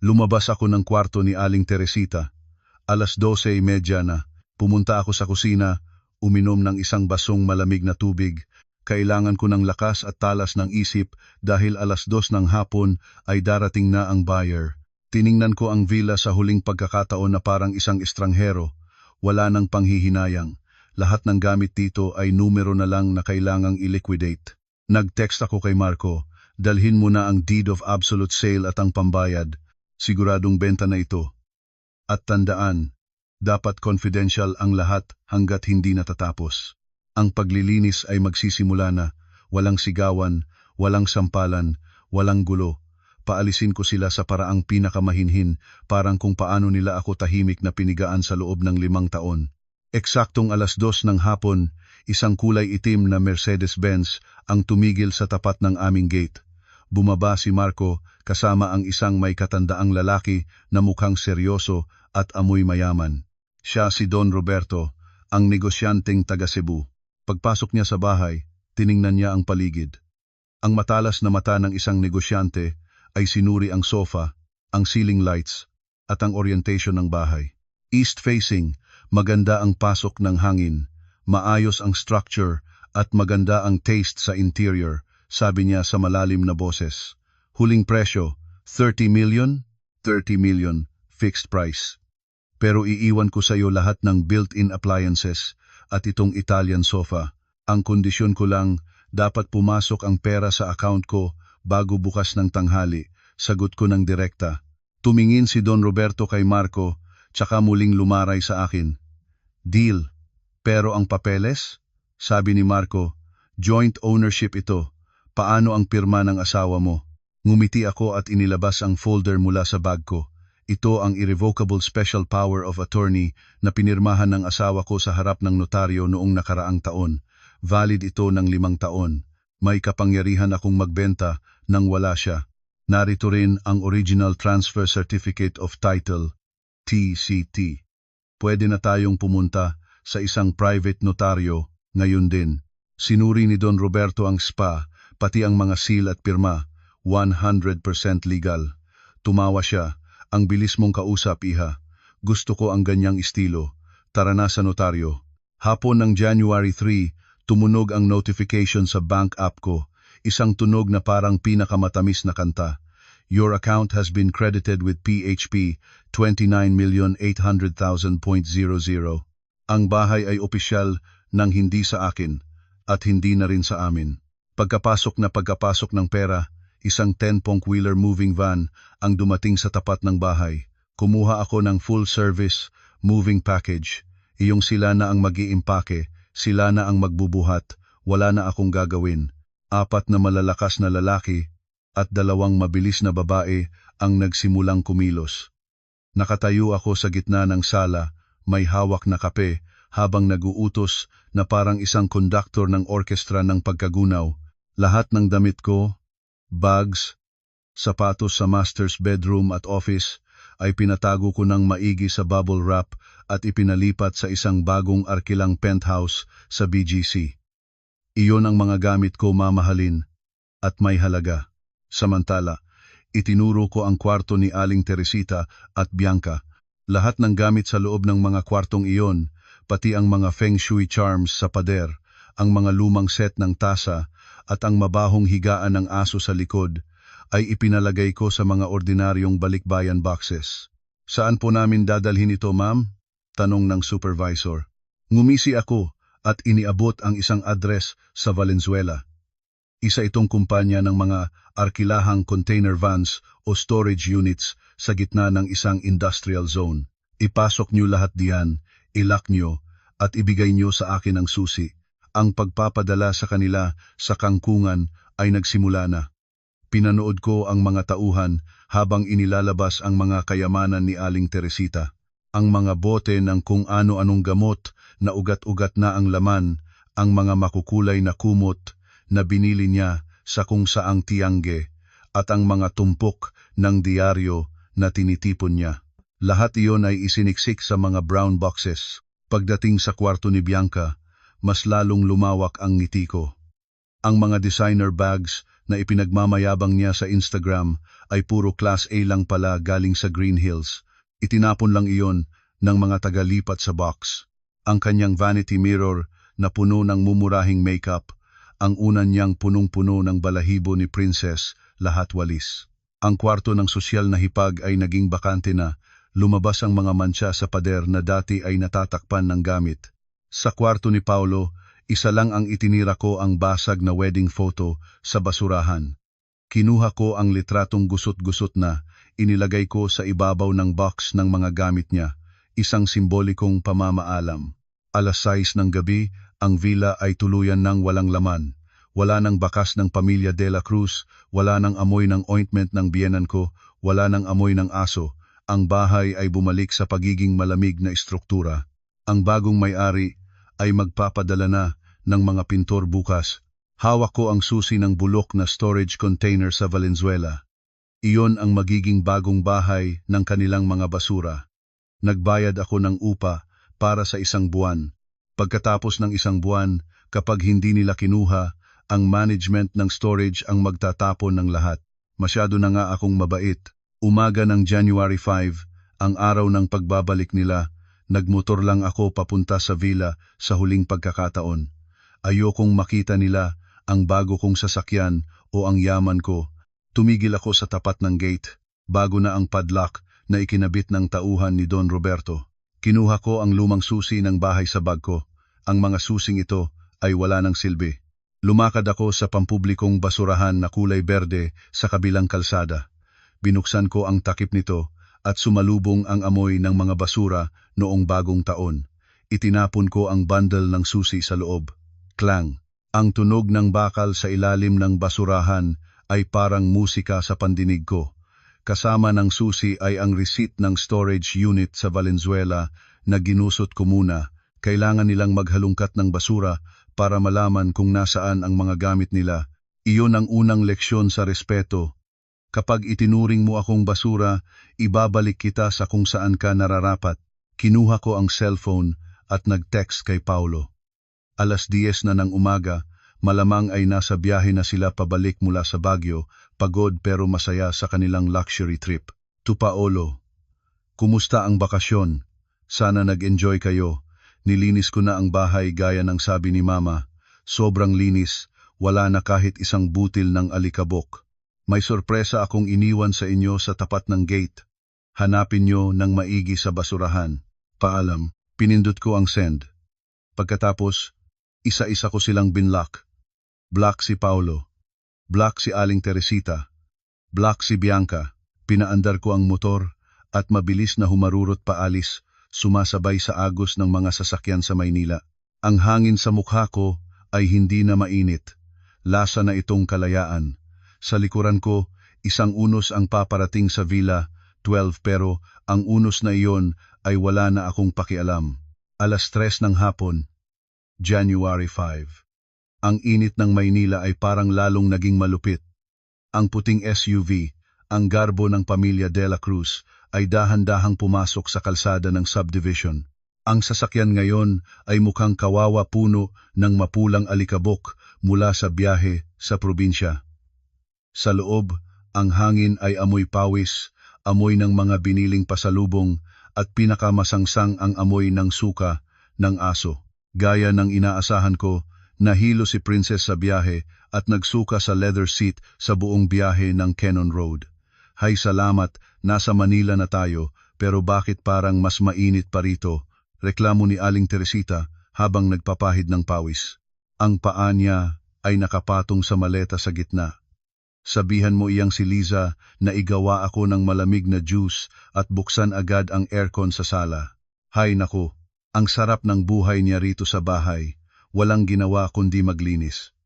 Lumabas ako ng kwarto ni Aling Teresita. 12:30 na. Pumunta ako sa kusina, uminom ng isang basong malamig na tubig. Kailangan ko ng lakas at talas ng isip dahil 2:00 ng hapon ay darating na ang buyer. Tiningnan ko ang villa sa huling pagkakataon na parang isang estranghero. Wala nang panghihinayang. Lahat ng gamit dito ay numero na lang na kailangang i-liquidate. Nag-text ako kay Marco, dalhin mo na ang deed of absolute sale at ang pambayad. Siguradong benta na ito. At tandaan, dapat confidential ang lahat hanggat hindi natatapos. Ang paglilinis ay magsisimula na, walang sigawan, walang sampalan, walang gulo. Paalisin ko sila sa paraang pinakamahinhin, parang kung paano nila ako tahimik na pinigaan sa loob ng 5 taon. Eksaktong 2:00 ng hapon, isang kulay itim na Mercedes-Benz ang tumigil sa tapat ng aming gate. Bumaba si Marco kasama ang isang may katandaang lalaki na mukhang seryoso at amoy mayaman. Siya si Don Roberto, ang negosyanteng taga Cebu. Pagpasok niya sa bahay, tiningnan niya ang paligid. Ang matalas na mata ng isang negosyante ay sinuri ang sofa, ang ceiling lights, at ang orientation ng bahay. East-facing, maganda ang pasok ng hangin, maayos ang structure, at maganda ang taste sa interior, sabi niya sa malalim na boses. Huling presyo, 30 million? 30 million, fixed price. pero iiwan ko sa iyo lahat ng built-in appliances at itong Italian sofa. Ang kondisyon ko lang, dapat pumasok ang pera sa account ko bago bukas ng tanghali. Sagot ko ng direkta. Tumingin si Don Roberto kay Marco, tsaka muling lumaray sa akin. Deal. Pero ang papeles? Sabi ni Marco, joint ownership ito. Paano ang pirma ng asawa mo? Ngumiti ako at inilabas ang folder mula sa bag ko. Ito ang irrevocable special power of attorney na pinirmahan ng asawa ko sa harap ng notaryo noong nakaraang taon. Valid ito ng 5 taon. May kapangyarihan akong magbenta nang wala siya. Narito rin ang Original Transfer Certificate of Title, TCT. Pwede na tayong pumunta sa isang private notaryo ngayon din. Sinuri ni Don Roberto ang spa, pati ang mga seal at pirma, 100% legal. Tumawa siya, ang bilis mong kausap, iha. Gusto ko ang ganyang estilo. Tara na sa notaryo. Hapon ng January 3, tumunog ang notification sa bank app ko. Isang tunog na parang pinakamatamis na kanta. Your account has been credited with PHP 29,800,000.00. Ang bahay ay opisyal ng hindi sa akin at hindi na rin sa amin. Pagkapasok ng pera, isang 10-wheeler moving van ang dumating sa tapat ng bahay. Kumuha ako ng full service moving package. Iyong sila na ang mag-iimpake, sila na ang magbubuhat, wala na akong gagawin. 4 na malalakas na lalaki at 2 mabilis na babae ang nagsimulang kumilos. Nakatayo ako sa gitna ng sala, may hawak na kape, habang naguutos na parang isang konduktor ng orkestra ng pagkagunaw. Lahat ng damit ko, bags, sapatos sa master's bedroom at office ay pinatago ko ng maigi sa bubble wrap at ipinalipat sa isang bagong arkilang penthouse sa BGC. Iyon ang mga gamit ko, mamahalin at may halaga. Samantala, itinuro ko ang kwarto ni Aling Teresita at Bianca. Lahat ng gamit sa loob ng mga kwartong iyon, pati ang mga feng shui charms sa pader, ang mga lumang set ng tasa at ang mabahong higaan ng aso sa likod, ay ipinalagay ko sa mga ordinaryong balikbayan boxes. Saan po namin dadalhin ito, ma'am? Tanong ng supervisor. Ngumisi ako at iniabot ang isang address sa Valenzuela. Isa itong kumpanya ng mga arkilahang container vans o storage units sa gitna ng isang industrial zone. Ipasok nyo lahat diyan, ilock nyo, at ibigay nyo sa akin ang susi. Ang pagpapadala sa kanila sa kangkungan ay nagsimula na. Pinanood ko ang mga tauhan habang inilalabas ang mga kayamanan ni Aling Teresita. Ang mga bote ng kung ano-anong gamot na ugat-ugat na ang laman, ang mga makukulay na kumot na binili niya sa kung saang tiangge, at ang mga tumpok ng diaryo na tinitipon niya. Lahat iyon ay isiniksik sa mga brown boxes. Pagdating sa kwarto ni Bianca, mas lalong lumawak ang ngiti ko. Ang mga designer bags na ipinagmamayabang niya sa Instagram ay puro Class A lang pala galing sa Green Hills. Itinapon lang iyon ng mga tagalipat sa box. Ang kanyang vanity mirror na puno ng mumurahing makeup, ang unan niyang punong-puno ng balahibo ni Princess, lahat walis. Ang kwarto ng sosyal na hipag ay naging bakante na, lumabas ang mga mantsa sa pader na dati ay natatakpan ng gamit. Sa kwarto ni Paulo, isa lang ang itinira ko, ang basag na wedding photo sa basurahan. Kinuha ko ang litratong gusot-gusot na, inilagay ko sa ibabaw ng box ng mga gamit niya, isang simbolikong pamamaalam. 6:00 ng gabi, ang villa ay tuluyan ng walang laman. Wala nang bakas ng pamilya De La Cruz, wala nang amoy ng ointment ng biyenan ko, wala nang amoy ng aso. Ang bahay ay bumalik sa pagiging malamig na istruktura. Ang bagong may-ari ay magpapadala na ng mga pintor bukas. Hawak ko ang susi ng bulok na storage container sa Valenzuela. Iyon ang magiging bagong bahay ng kanilang mga basura. Nagbayad ako ng upa para sa 1 buwan. Pagkatapos ng 1 buwan, kapag hindi nila kinuha, ang management ng storage ang magtatapon ng lahat. Masyado na nga akong mabait. Umaga ng January 5, ang araw ng pagbabalik nila, nagmotor lang ako papunta sa villa sa huling pagkakataon. Ayokong makita nila ang bago kong sasakyan o ang yaman ko. Tumigil ako sa tapat ng gate, bago na ang padlock na ikinabit ng tauhan ni Don Roberto. Kinuha ko ang lumang susi ng bahay sa bag ko. Ang mga susing ito ay wala ng silbi. Lumakad ako sa pampublikong basurahan na kulay berde sa kabilang kalsada. Binuksan ko ang takip nito at sumalubong ang amoy ng mga basura noong bagong taon. Itinapon ko ang bundle ng susi sa loob. Klang! Ang tunog ng bakal sa ilalim ng basurahan ay parang musika sa pandinig ko. Kasama ng susi ay ang receipt ng storage unit sa Valenzuela na ginusot ko muna. Kailangan nilang maghalungkat ng basura para malaman kung nasaan ang mga gamit nila. Iyon ang unang leksyon sa respeto. Kapag itinuring mo akong basura, ibabalik kita sa kung saan ka nararapat. Kinuha ko ang cellphone at nag-text kay Paulo. 10:00 na ng umaga, malamang ay nasa biyahe na sila pabalik mula sa Baguio, pagod pero masaya sa kanilang luxury trip. To Paolo, kumusta ang bakasyon? Sana nag-enjoy kayo. Nilinis ko na ang bahay gaya ng sabi ni Mama. Sobrang linis, wala na kahit isang butil ng alikabok. May sorpresa akong iniwan sa inyo sa tapat ng gate. Hanapin nyo ng maigi sa basurahan. Paalam, pinindot ko ang send. Pagkatapos, isa-isa ko silang binlock. Block si Paulo. Block si Aling Teresita. Block si Bianca. Pinaandar ko ang motor at mabilis na humarurot paalis, sumasabay sa agos ng mga sasakyan sa Maynila. Ang hangin sa mukha ko ay hindi na mainit. Lasa na itong kalayaan. Sa likuran ko, isang unos ang paparating sa Villa 12 pero ang unos na iyon ay wala na akong pakialam. 3:00 ng hapon. January 5. Ang init ng Maynila ay parang lalong naging malupit. Ang puting SUV, ang garbo ng pamilya De La Cruz, ay dahan-dahang pumasok sa kalsada ng subdivision. Ang sasakyan ngayon ay mukhang kawawa puno ng mapulang alikabok mula sa biyahe sa probinsya. Sa loob, ang hangin ay amoy pawis, amoy ng mga biniling pasalubong at pinakamasangsang ang amoy ng suka ng aso. Gaya ng inaasahan ko, nahilo si Princess sa biyahe at nagsuka sa leather seat sa buong biyahe ng Cannon Road. Hay salamat, nasa Manila na tayo, pero bakit parang mas mainit pa rito? Reklamo ni Aling Teresita habang nagpapahid ng pawis. Ang paa niya ay nakapatong sa maleta sa gitna. Sabihan mo iyang si Liza na igawa ako ng malamig na juice at buksan agad ang aircon sa sala. Hay naku! Ang sarap ng buhay niya rito sa bahay, walang ginawa kundi maglinis.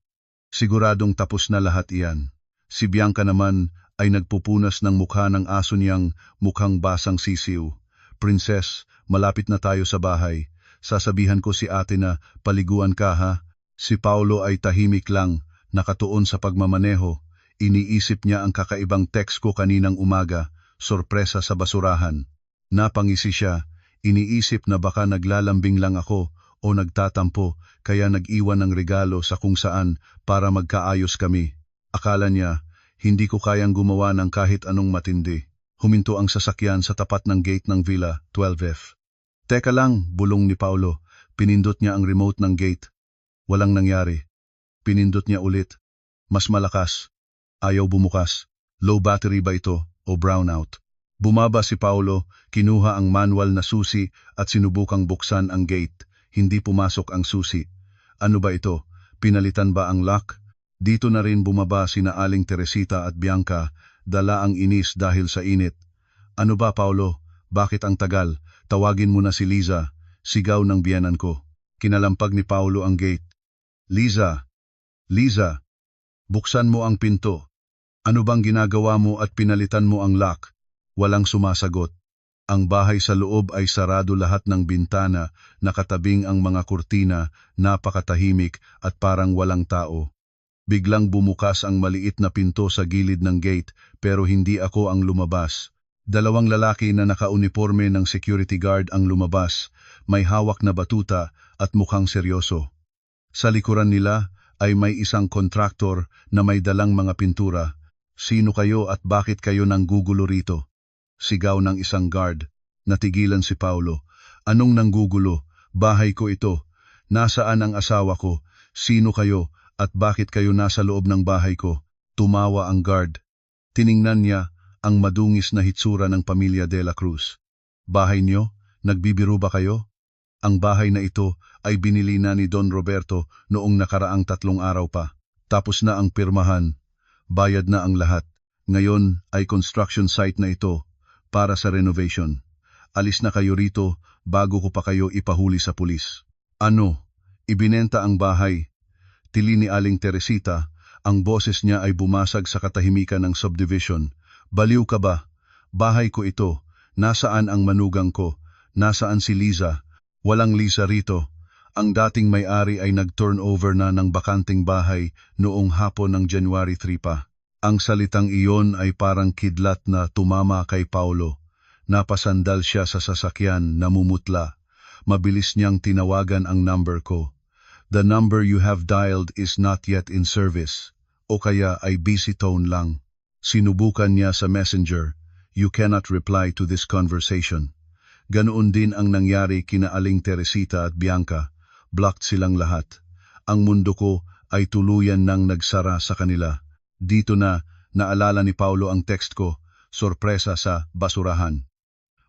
Siguradong tapos na lahat iyan. Si Bianca naman ay nagpupunas ng mukha ng aso niyang mukhang basang sisiw. Princess, malapit na tayo sa bahay. Sasabihan ko si ate na paliguan ka ha. Si Paulo ay tahimik lang, nakatuon sa pagmamaneho. Iniisip niya ang kakaibang text ko kaninang umaga, sorpresa sa basurahan. Napangisi siya. Iniisip na baka naglalambing lang ako o nagtatampo kaya nag-iwan ng regalo sa kung saan para magkaayos kami. Akala niya, hindi ko kayang gumawa ng kahit anong matindi. Huminto ang sasakyan sa tapat ng gate ng Villa 12F. Teka lang, bulong ni Paulo. Pinindot niya ang remote ng gate. Walang nangyari. Pinindot niya ulit. Mas malakas. Ayaw bumukas. Low battery ba ito o brownout? Bumaba si Paulo, kinuha ang manual na susi at sinubukang buksan ang gate. Hindi pumasok ang susi. Ano ba ito? Pinalitan ba ang lock? Dito na rin bumaba sina Aling Teresita at Bianca, dala ang inis dahil sa init. Ano ba Paulo? Bakit ang tagal? Tawagin mo na si Liza. Sigaw ng biyenan ko. Kinalampag ni Paulo ang gate. Liza! Liza! Buksan mo ang pinto. Ano bang ginagawa mo at pinalitan mo ang lock? Walang sumasagot. Ang bahay sa loob ay sarado lahat ng bintana, nakatabing ang mga kurtina, napakatahimik at parang walang tao. Biglang bumukas ang maliit na pinto sa gilid ng gate pero hindi ako ang lumabas. 2 lalaki na nakauniforme ng security guard ang lumabas, may hawak na batuta at mukhang seryoso. Sa likuran nila ay may isang kontraktor na may dalang mga pintura. Sino kayo at bakit kayo nanggugulo rito? Sigaw ng isang guard. Natigilan si Paulo. Anong nanggugulo? Bahay ko ito. Nasaan ang asawa ko? Sino kayo at bakit kayo nasa loob ng bahay ko? Tumawa ang guard. Tiningnan niya ang madungis na hitsura ng pamilya De La Cruz. Bahay niyo? Nagbibiro ba kayo? Ang bahay na ito ay binili na ni Don Roberto noong nakaraang 3 araw pa. Tapos na ang pirmahan, bayad na ang lahat. Ngayon ay construction site na ito para sa renovation. Alis na kayo rito bago ko pa kayo ipahuli sa pulis. Ano? Ibinenta ang bahay? Tili ni Aling Teresita, ang boses niya ay bumasag sa katahimikan ng subdivision. Baliw ka ba? Bahay ko ito. Nasaan ang manugang ko? Nasaan si Liza? Walang Liza rito. Ang dating may-ari ay nag-turnover na ng bakanting bahay noong hapon ng January 3 pa. Ang salitang iyon ay parang kidlat na tumama kay Paulo. Napasandal siya sa sasakyan, namumutla. Mabilis niyang tinawagan ang number ko. The number you have dialed is not yet in service. O kaya ay busy tone lang. Sinubukan niya sa messenger. You cannot reply to this conversation. Ganoon din ang nangyari kina Aling Teresita at Bianca. Blocked silang lahat. Ang mundo ko ay tuluyan nang nagsara sa kanila. Dito na, naalala ni Paulo ang text ko, sorpresa sa basurahan.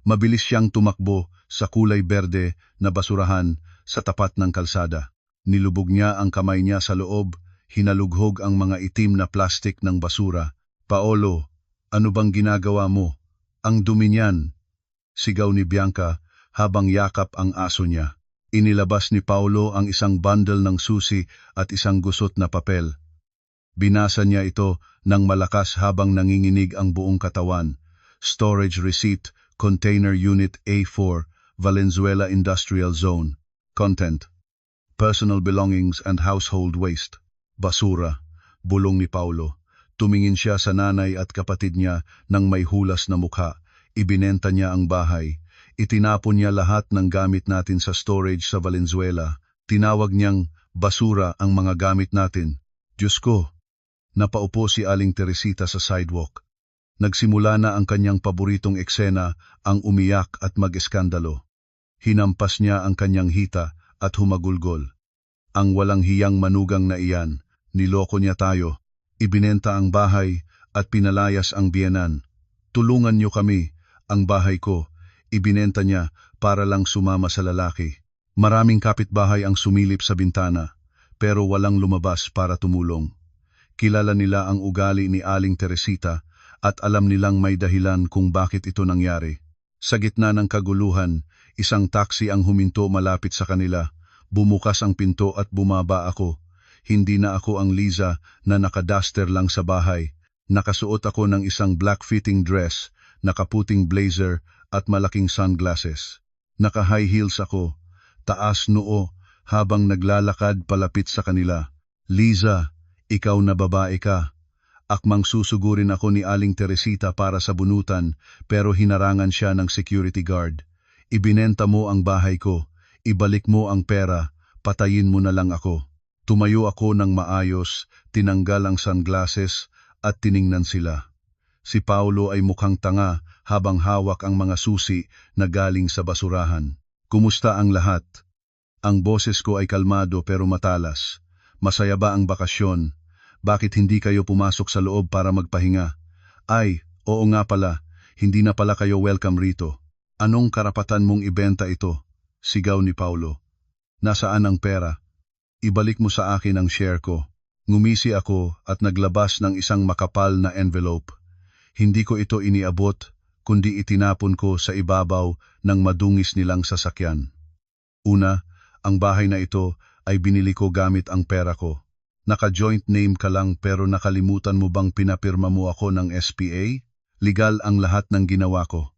Mabilis siyang tumakbo sa kulay berde na basurahan sa tapat ng kalsada. Nilubog niya ang kamay niya sa loob, hinalughog ang mga itim na plastik ng basura. Paolo, ano bang ginagawa mo? Ang dumi niyan, sigaw ni Bianca habang yakap ang aso niya. Inilabas ni Paulo ang isang bundle ng susi at isang gusot na papel. Binasa niya ito ng malakas habang nanginginig ang buong katawan. Storage receipt, Container Unit A4, Valenzuela Industrial Zone. Content: personal belongings and household waste. Basura, bulong ni Paulo. Tumingin siya sa nanay at kapatid niya nang may hulas na mukha. Ibinenta niya ang bahay. Itinapon niya lahat ng gamit natin sa storage sa Valenzuela. Tinawag niyang basura ang mga gamit natin. Diyos ko! Napaupo si Aling Teresita sa sidewalk. Nagsimula na ang kanyang paboritong eksena, ang umiyak at mag-eskandalo. Hinampas niya ang kanyang hita at humagulgol. Ang walang hiyang manugang na iyan, niloko niya tayo. Ibinenta ang bahay at pinalayas ang biyenan. Tulungan niyo kami, ang bahay ko. Ibinenta niya para lang sumama sa lalaki. Maraming kapitbahay ang sumilip sa bintana, pero walang lumabas para tumulong. Kilala nila ang ugali ni Aling Teresita at alam nilang may dahilan kung bakit ito nangyari. Sa gitna ng kaguluhan, isang taxi ang huminto malapit sa kanila. Bumukas ang pinto at bumaba ako. Hindi na ako ang Liza na nakaduster lang sa bahay. Nakasuot ako ng isang black fitting dress, nakaputing blazer at malaking sunglasses. Naka-high heels ako, taas noo habang naglalakad palapit sa kanila. Liza, ikaw na babae ka. Akmang susugurin ako ni Aling Teresita para sa bunutan pero hinarangan siya ng security guard. Ibinenta mo ang bahay ko, ibalik mo ang pera, patayin mo na lang ako. Tumayo ako ng maayos, tinanggal ang sunglasses at tiningnan sila. Si Paulo ay mukhang tanga habang hawak ang mga susi na galing sa basurahan. Kumusta ang lahat? Ang boses ko ay kalmado pero matalas. Masaya ba ang bakasyon? Bakit hindi kayo pumasok sa loob para magpahinga? Ay, oo nga pala, hindi na pala kayo welcome rito. Anong karapatan mong ibenta ito? Sigaw ni Paulo. Nasaan ang pera? Ibalik mo sa akin ang share ko. Ngumisi ako at naglabas ng isang makapal na envelope. Hindi ko ito iniabot, kundi itinapon ko sa ibabaw ng madungis nilang sasakyan. Una, ang bahay na ito ay binili ko gamit ang pera ko. Naka-joint name ka lang pero nakalimutan mo bang pinapirma mo ako ng SPA? Legal ang lahat ng ginawa ko.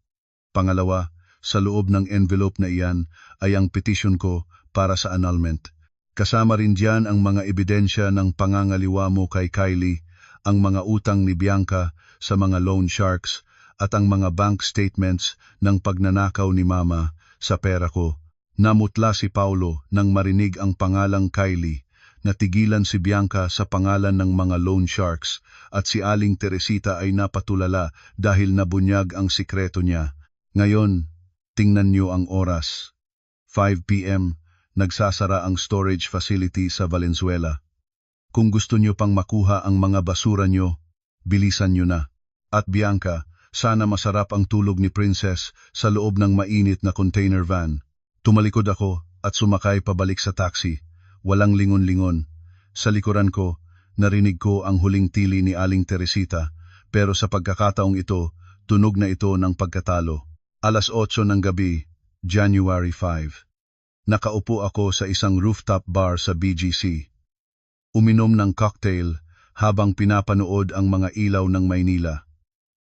Pangalawa, sa loob ng envelope na iyan ay ang petition ko para sa annulment. Kasama rin diyan ang mga ebidensya ng pangangaliwa mo kay Kylie, ang mga utang ni Bianca sa mga loan sharks at ang mga bank statements ng pagnanakaw ni Mama sa pera ko. Namutla si Paulo nang marinig ang pangalang Kylie. Natigilan si Bianca sa pangalan ng mga loan sharks at si Aling Teresita ay napatulala dahil nabunyag ang sikreto niya. Ngayon, tingnan niyo ang oras. 5 p.m. Nagsasara ang storage facility sa Valenzuela. Kung gusto niyo pang makuha ang mga basura niyo, bilisan niyo na. At Bianca, Sana masarap ang tulog ni Princess sa loob ng mainit na container van. Tumalikod ako at sumakay pabalik sa taxi. Walang lingon-lingon. Sa likuran ko, narinig ko ang huling tili ni Aling Teresita, pero sa pagkakataong ito, tunog na ito ng pagkatalo. 8:00 ng gabi, January 5. Nakaupo ako sa isang rooftop bar sa BGC. Uminom ng cocktail habang pinapanood ang mga ilaw ng Maynila.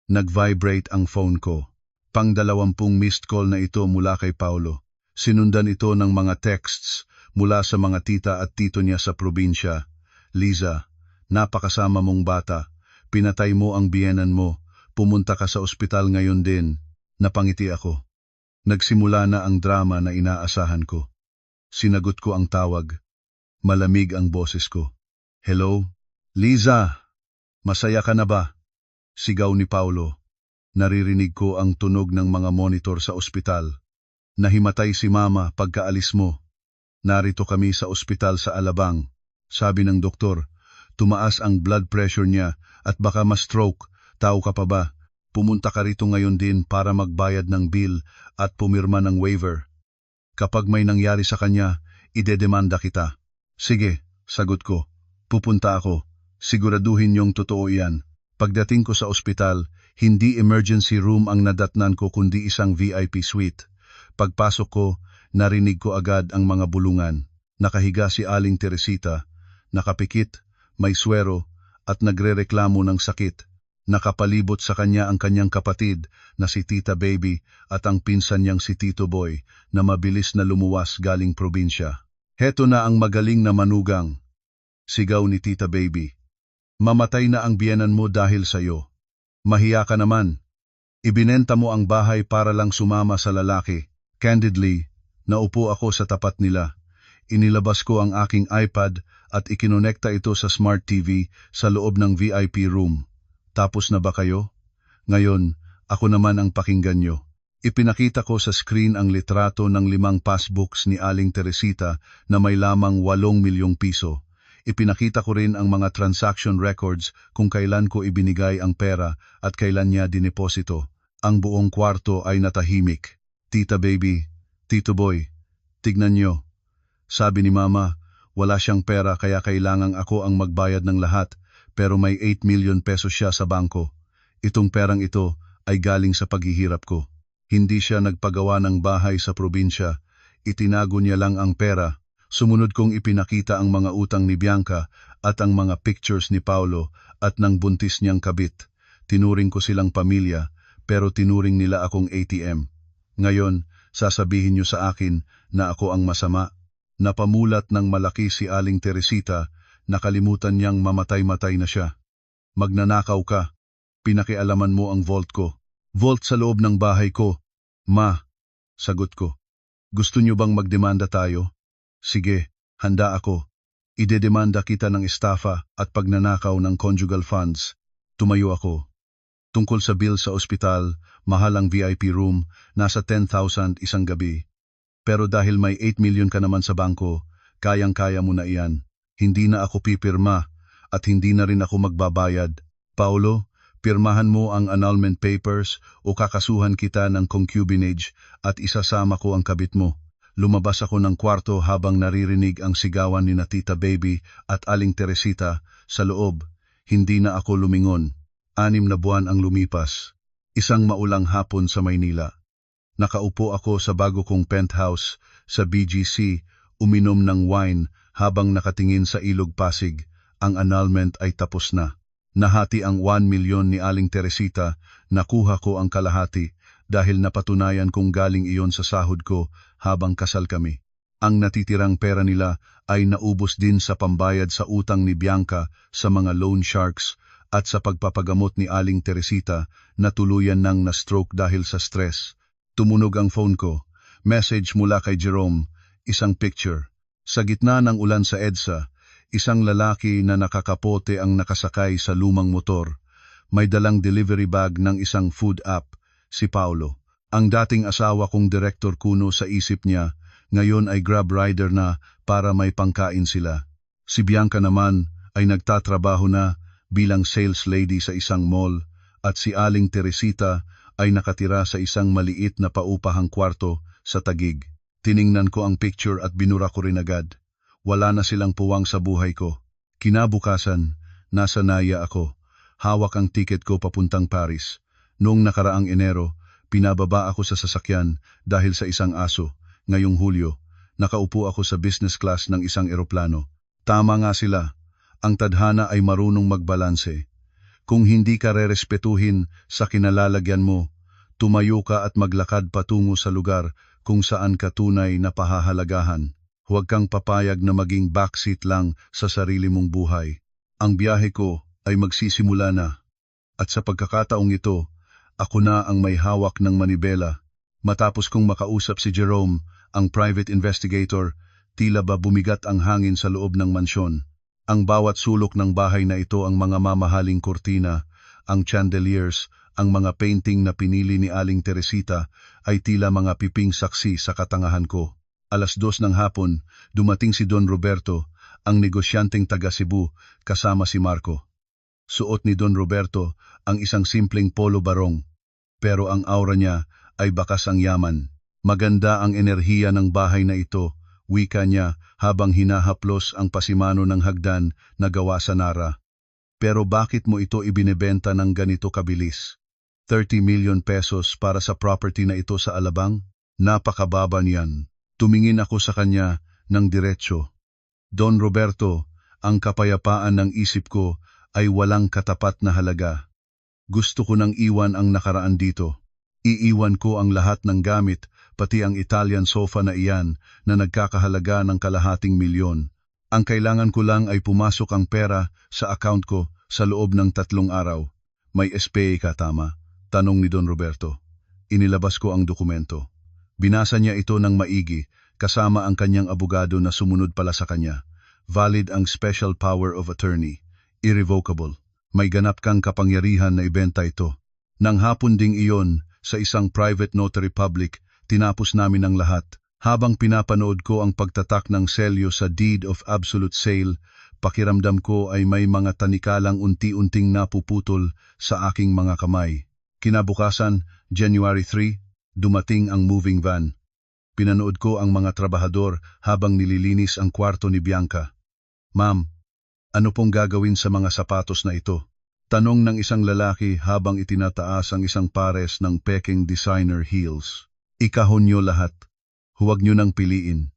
Nag-vibrate ang phone ko. Pang-20 missed call na ito mula kay Paulo. Sinundan ito ng mga texts mula sa mga tita at tito niya sa probinsya. Liza, napakasama mong bata. Pinatay mo ang biyenan mo. Pumunta ka sa ospital ngayon din. Napangiti ako. Nagsimula na ang drama na inaasahan ko. Sinagot ko ang tawag. Malamig ang boses ko. Hello? Liza! Masaya ka na ba? Sigaw ni Paulo. Naririnig ko ang tunog ng mga monitor sa ospital. Nahimatay si Mama pagkaalis mo. Narito kami sa ospital sa Alabang. Sabi ng doktor, tumaas ang blood pressure niya at baka ma-stroke. Tao ka pa ba? Pumunta ka rito ngayon din para magbayad ng bill at pumirma ng waiver. Kapag may nangyari sa kanya, idedemanda kita. Sige, sagot ko. Pupunta ako. Siguraduhin niyong totoo yan. Pagdating ko sa ospital, hindi emergency room ang nadatnan ko kundi isang VIP suite. Pagpasok ko, narinig ko agad ang mga bulungan. Nakahiga si Aling Teresita, nakapikit, may swero, at nagrereklamo ng sakit. Nakapalibot sa kanya ang kanyang kapatid na si Tita Baby at ang pinsan niyang si Tito Boy na mabilis na lumuwas galing probinsya. Heto na ang magaling na manugang. Sigaw ni Tita Baby. Mamatay na ang biyenan mo dahil sayo. Mahiya ka naman. Ibinenta mo ang bahay para lang sumama sa lalaki. Candidly, naupo ako sa tapat nila. Inilabas ko ang aking iPad at ikinonekta ito sa Smart TV sa loob ng VIP room. Tapos na ba kayo? Ngayon, ako naman ang pakinggan nyo. Ipinakita ko sa screen ang litrato ng 5 passbooks ni Aling Teresita na may lamang 8 milyong piso. Ipinakita ko rin ang mga transaction records kung kailan ko ibinigay ang pera at kailan niya dineposito. Ang buong kwarto ay natahimik. Tita Baby, Tito Boy, tignan nyo. Sabi ni Mama, wala siyang pera kaya kailangang ako ang magbayad ng lahat. Pero may 8 million pesos siya sa bangko. Itong perang ito ay galing sa paghihirap ko. Hindi siya nagpagawa ng bahay sa probinsya. Itinago niya lang ang pera. Sumunod kong ipinakita ang mga utang ni Bianca at ang mga pictures ni Paulo at ng buntis niyang kabit. Tinuring ko silang pamilya, pero tinuring nila akong ATM. Ngayon, sasabihin niyo sa akin na ako ang masama. Napamulat ng malaki si Aling Teresita. Nakalimutan niyang mamatay-matay na siya. Magnanakaw ka. Pinakialaman mo ang vault ko. Vault sa loob ng bahay ko. Ma, sagot ko. Gusto niyo bang magdemanda tayo? Sige, handa ako. Idedemanda kita ng estafa at pagnanakaw ng conjugal funds. Tumayo ako. Tungkol sa bill sa ospital, mahal ang VIP room, nasa 10,000 isang gabi. Pero dahil may 8 million ka naman sa bangko, kayang-kaya mo na iyan. Hindi na ako pipirma at hindi na rin ako magbabayad. Paulo, pirmahan mo ang annulment papers o kakasuhan kita ng concubinage at isasama ko ang kabit mo. Lumabas ako ng kwarto habang naririnig ang sigawan ni na Tita Baby at Aling Teresita sa loob. Hindi na ako lumingon. 6 na buwan ang lumipas. Isang maulang hapon sa Maynila. Nakaupo ako sa bago kong penthouse sa BGC, uminom ng wine habang nakatingin sa ilog Pasig. Ang annulment ay tapos na. Nahati ang 1 milyon ni Aling Teresita, nakuha ko ang kalahati dahil napatunayan kong galing iyon sa sahod ko habang kasal kami. Ang natitirang pera nila ay naubos din sa pambayad sa utang ni Bianca sa mga loan sharks at sa pagpapagamot ni Aling Teresita na tuluyan nang na-stroke dahil sa stress. Tumunog ang phone ko. Message mula kay Jerome, isang picture. Sa gitna ng ulan sa EDSA, isang lalaki na nakakapote ang nakasakay sa lumang motor. May dalang delivery bag ng isang food app, si Paulo. Ang dating asawa kong Director Kuno sa isip niya, ngayon ay grab rider na para may pangkain sila. Si Bianca naman ay nagtatrabaho na bilang sales lady sa isang mall at si Aling Teresita ay nakatira sa isang maliit na paupahang kwarto sa Taguig. Tiningnan ko ang picture at binura ko rin agad. Wala na silang puwang sa buhay ko. Kinabukasan, nasa Naya ako. Hawak ang tiket ko papuntang Paris. Noong nakaraang Enero, pinababa ako sa sasakyan dahil sa isang aso. Ngayong Hulyo, nakaupo ako sa business class ng isang eroplano. Tama nga sila. Ang tadhana ay marunong magbalanse. Kung hindi ka rerespetuhin sa kinalalagyan mo, tumayo ka at maglakad patungo sa lugar kung saan ka tunay na pahahalagahan. Huwag kang papayag na maging backseat lang sa sarili mong buhay. Ang biyahe ko ay magsisimula na. At sa pagkakataong ito, ako na ang may hawak ng manibela. Matapos kong makausap si Jerome, ang private investigator, tila ba bumigat ang hangin sa loob ng mansyon. Ang bawat sulok ng bahay na ito ang mga mamahaling kurtina, ang chandeliers, ang mga painting na pinili ni Aling Teresita ay tila mga piping saksi sa katangahan ko. 2:00 ng hapon, dumating si Don Roberto, ang negosyanteng taga Cebu, kasama si Marco. Suot ni Don Roberto ang isang simpleng polo barong, pero ang aura niya ay bakas ang yaman. Maganda ang enerhiya ng bahay na ito, wika niya habang hinahaplos ang pasimano ng hagdan na gawa sa Nara. Pero bakit mo ito ibinebenta ng ganito kabilis? 30 million pesos para sa property na ito sa Alabang? Napakababa niyan. Tumingin ako sa kanya ng diretsyo. Don Roberto, ang kapayapaan ng isip ko ay walang katapat na halaga. Gusto ko nang iwan ang nakaraan dito. Iiwan ko ang lahat ng gamit, pati ang Italian sofa na iyan na nagkakahalaga ng ₱250,000. Ang kailangan ko lang ay pumasok ang pera sa account ko sa loob ng 3 araw. May SPA ka tama? Tanong ni Don Roberto. Inilabas ko ang dokumento. Binasa niya ito ng maigi, kasama ang kanyang abogado na sumunod pala sa kanya. Valid ang special power of attorney. Irrevocable. May ganap kang kapangyarihan na ibenta ito. Nang hapon ding iyon, sa isang private notary public, tinapos namin ang lahat. Habang pinapanood ko ang pagtatak ng selyo sa deed of absolute sale, pakiramdam ko ay may mga tanikalang unti-unting napuputol sa aking mga kamay. Kinabukasan, January 3, dumating ang moving van. Pinanood ko ang mga trabahador habang nililinis ang kwarto ni Bianca. Ma'am, ano pong gagawin sa mga sapatos na ito? Tanong ng isang lalaki habang itinataas ang isang pares ng Peking designer heels. Ikahon niyo lahat. Huwag niyo nang piliin.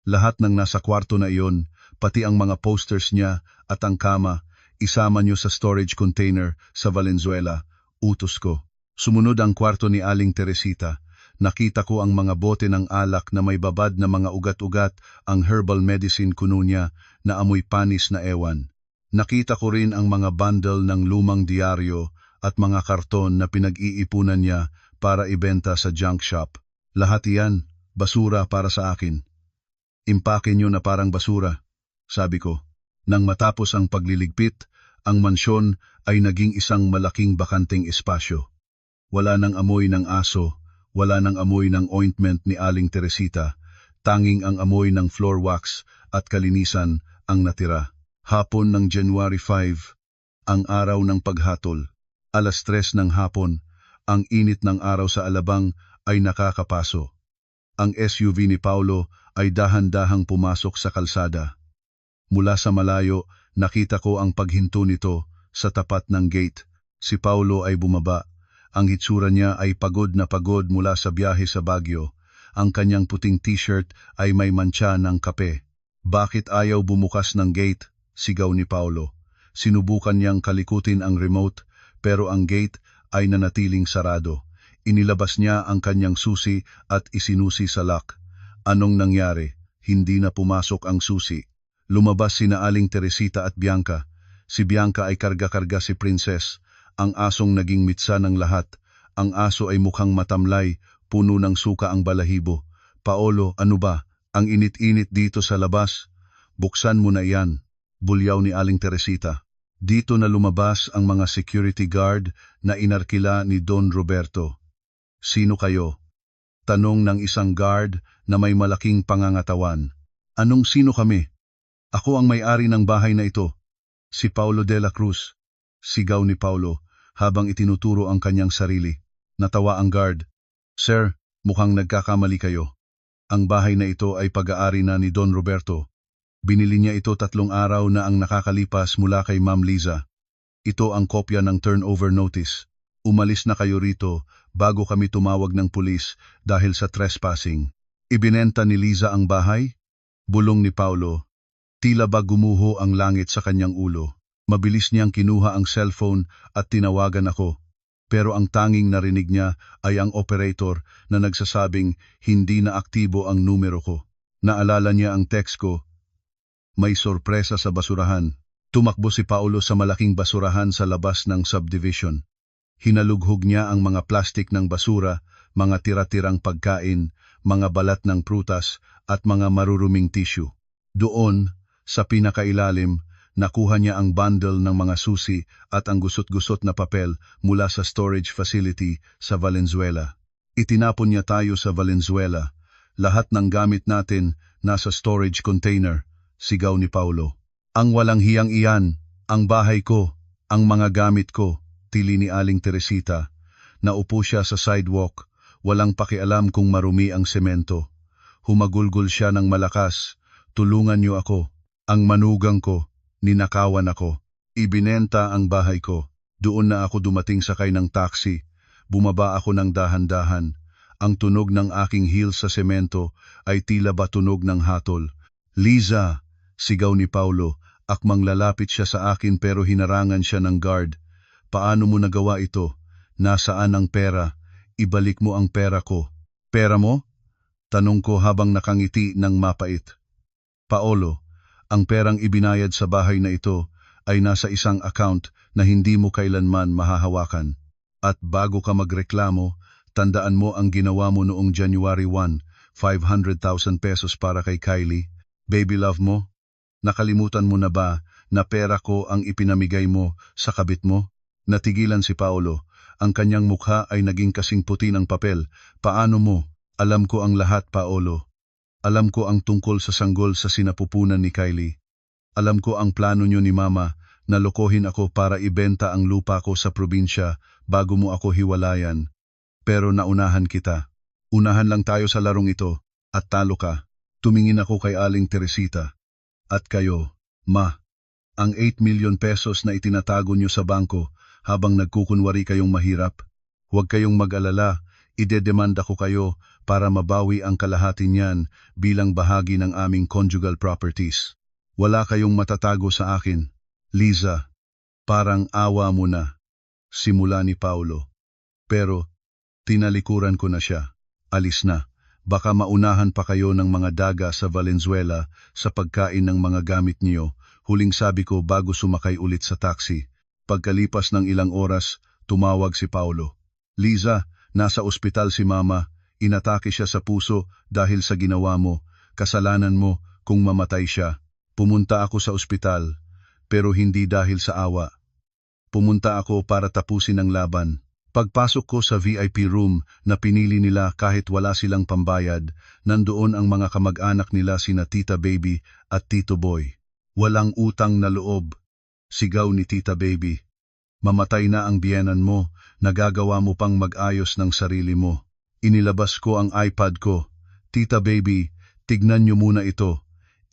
Lahat ng nasa kwarto na iyon, pati ang mga posters niya at ang kama, isama niyo sa storage container sa Valenzuela. Utos ko. Sumunod ang kwarto ni Aling Teresita. Nakita ko ang mga bote ng alak na may babad na mga ugat-ugat, ang herbal medicine kuno niya na amoy panis na ewan. Nakita ko rin ang mga bundle ng lumang diaryo at mga karton na pinag-iipunan niya para ibenta sa junk shop. Lahat iyan, basura para sa akin. Impake niyo na parang basura, sabi ko. Nang matapos ang pagliligpit, ang mansyon ay naging isang malaking bakanteng espasyo. Wala nang amoy ng aso, wala nang amoy ng ointment ni Aling Teresita, tanging ang amoy ng floor wax at kalinisan ang natira. Hapon ng January 5, ang araw ng paghatol. 3:00 ng hapon, ang init ng araw sa Alabang ay nakakapaso. Ang SUV ni Paulo ay dahan-dahang pumasok sa kalsada. Mula sa malayo, nakita ko ang paghinto nito sa tapat ng gate. Si Paulo ay bumaba. Ang hitsura niya ay pagod na pagod mula sa biyahe sa Baguio. Ang kanyang puting t-shirt ay may mantsa ng kape. Bakit ayaw bumukas ng gate? Sigaw ni Paulo. Sinubukan niyang kalikutin ang remote, pero ang gate ay nanatiling sarado. Inilabas niya ang kanyang susi at isinusi sa lock. Anong nangyari? Hindi na pumasok ang susi. Lumabas sina Aling Teresita at Bianca. Si Bianca ay karga-karga si Princess. Ang asong naging mitsa ng lahat. Ang aso ay mukhang matamlay, puno ng suka ang balahibo. Paolo, ano ba? Ang init-init dito sa labas. Buksan mo na iyan. Bulyaw ni Aling Teresita. Dito na lumabas ang mga security guard na inarkila ni Don Roberto. Sino kayo? Tanong ng isang guard na may malaking pangangatawan. Anong sino kami? Ako ang may-ari ng bahay na ito. Si Paulo de la Cruz. Sigaw ni Paulo habang itinuturo ang kanyang sarili. Natawa ang guard. Sir, mukhang nagkakamali kayo. Ang bahay na ito ay pag-aari na ni Don Roberto. Binili niya ito 3 araw na ang nakakalipas mula kay Ma'am Liza. Ito ang kopya ng turnover notice. Umalis na kayo rito bago kami tumawag ng pulis dahil sa trespassing. Ibinenta ni Liza ang bahay? Bulong ni Paulo. Tila ba gumuho ang langit sa kanyang ulo. Mabilis niyang kinuha ang cellphone at tinawagan ako. Pero ang tanging narinig niya ay ang operator na nagsasabing hindi na aktibo ang numero ko. Naalala niya ang text ko. May sorpresa sa basurahan. Tumakbo si Paulo sa malaking basurahan sa labas ng subdivision. Hinalughog niya ang mga plastik ng basura, mga tira-tirang pagkain, mga balat ng prutas at mga maruruming tissue. Doon, sa pinakailalim, nakuha niya ang bundle ng mga susi at ang gusot-gusot na papel mula sa storage facility sa Valenzuela. Itinapon niya tayo sa Valenzuela. Lahat ng gamit natin nasa storage container, sigaw ni Paulo. Ang walang hiyang iyan, ang bahay ko, ang mga gamit ko, tili ni Aling Teresita. Naupo siya sa sidewalk, walang pakialam kung marumi ang semento. Humagulgol siya ng malakas. Tulungan niyo ako. Ang manugang ko, ninakawan ako. Ibinenta ang bahay ko. Doon na ako dumating sakay ng taxi. Bumaba ako ng dahan-dahan. Ang tunog ng aking heels sa semento ay tila ba tunog ng hatol. Liza! Sigaw ni Paulo. Akmang lalapit siya sa akin pero hinarangan siya ng guard. Paano mo nagawa ito? Nasaan ang pera? Ibalik mo ang pera ko. Pera mo? Tanong ko habang nakangiti ng mapait. Paolo, ang perang ibinayad sa bahay na ito ay nasa isang account na hindi mo kailanman mahahawakan. At bago ka magreklamo, tandaan mo ang ginawa mo noong January 1, 500,000 pesos para kay Kylie. Baby love mo? Nakalimutan mo na ba na pera ko ang ipinamigay mo sa kabit mo? Natigilan si Paolo. Ang kanyang mukha ay naging kasing puti ng papel. Paano mo? Alam ko ang lahat, Paolo. Alam ko ang tungkol sa sanggol sa sinapupunan ni Kylie. Alam ko ang plano niyo ni Mama na lokohin ako para ibenta ang lupa ko sa probinsya bago mo ako hiwalayan. Pero naunahan kita. Unahan lang tayo sa larong ito at talo ka. Tumingin ako kay Aling Teresita. At kayo, Ma, ang 8 million pesos na itinatago niyo sa bangko habang nagkukunwari kayong mahirap, huwag kayong mag-alala, idedemanda ko kayo para mabawi ang kalahati niyan bilang bahagi ng aming conjugal properties. Wala kayong matatago sa akin. Liza, parang awa mo na. Simula ni Paulo. Pero, tinalikuran ko na siya. Alis na. Baka maunahan pa kayo ng mga daga sa Valenzuela sa pagkain ng mga gamit niyo, huling sabi ko bago sumakay ulit sa taxi. Pagkalipas ng ilang oras, tumawag si Paulo. Liza, nasa ospital si Mama. Inatake siya sa puso dahil sa ginawa mo. Kasalanan mo kung mamatay siya. Pumunta ako sa ospital, pero hindi dahil sa awa. Pumunta ako para tapusin ang laban. Pagpasok ko sa VIP room na pinili nila kahit wala silang pambayad, nandoon ang mga kamag-anak nila sina Tita Baby at Tito Boy. Walang utang na loob. Sigaw ni Tita Baby. Mamatay na ang biyenan mo, nagagawa mo pang mag-ayos ng sarili mo. Inilabas ko ang iPad ko. Tita Baby, tignan niyo muna ito.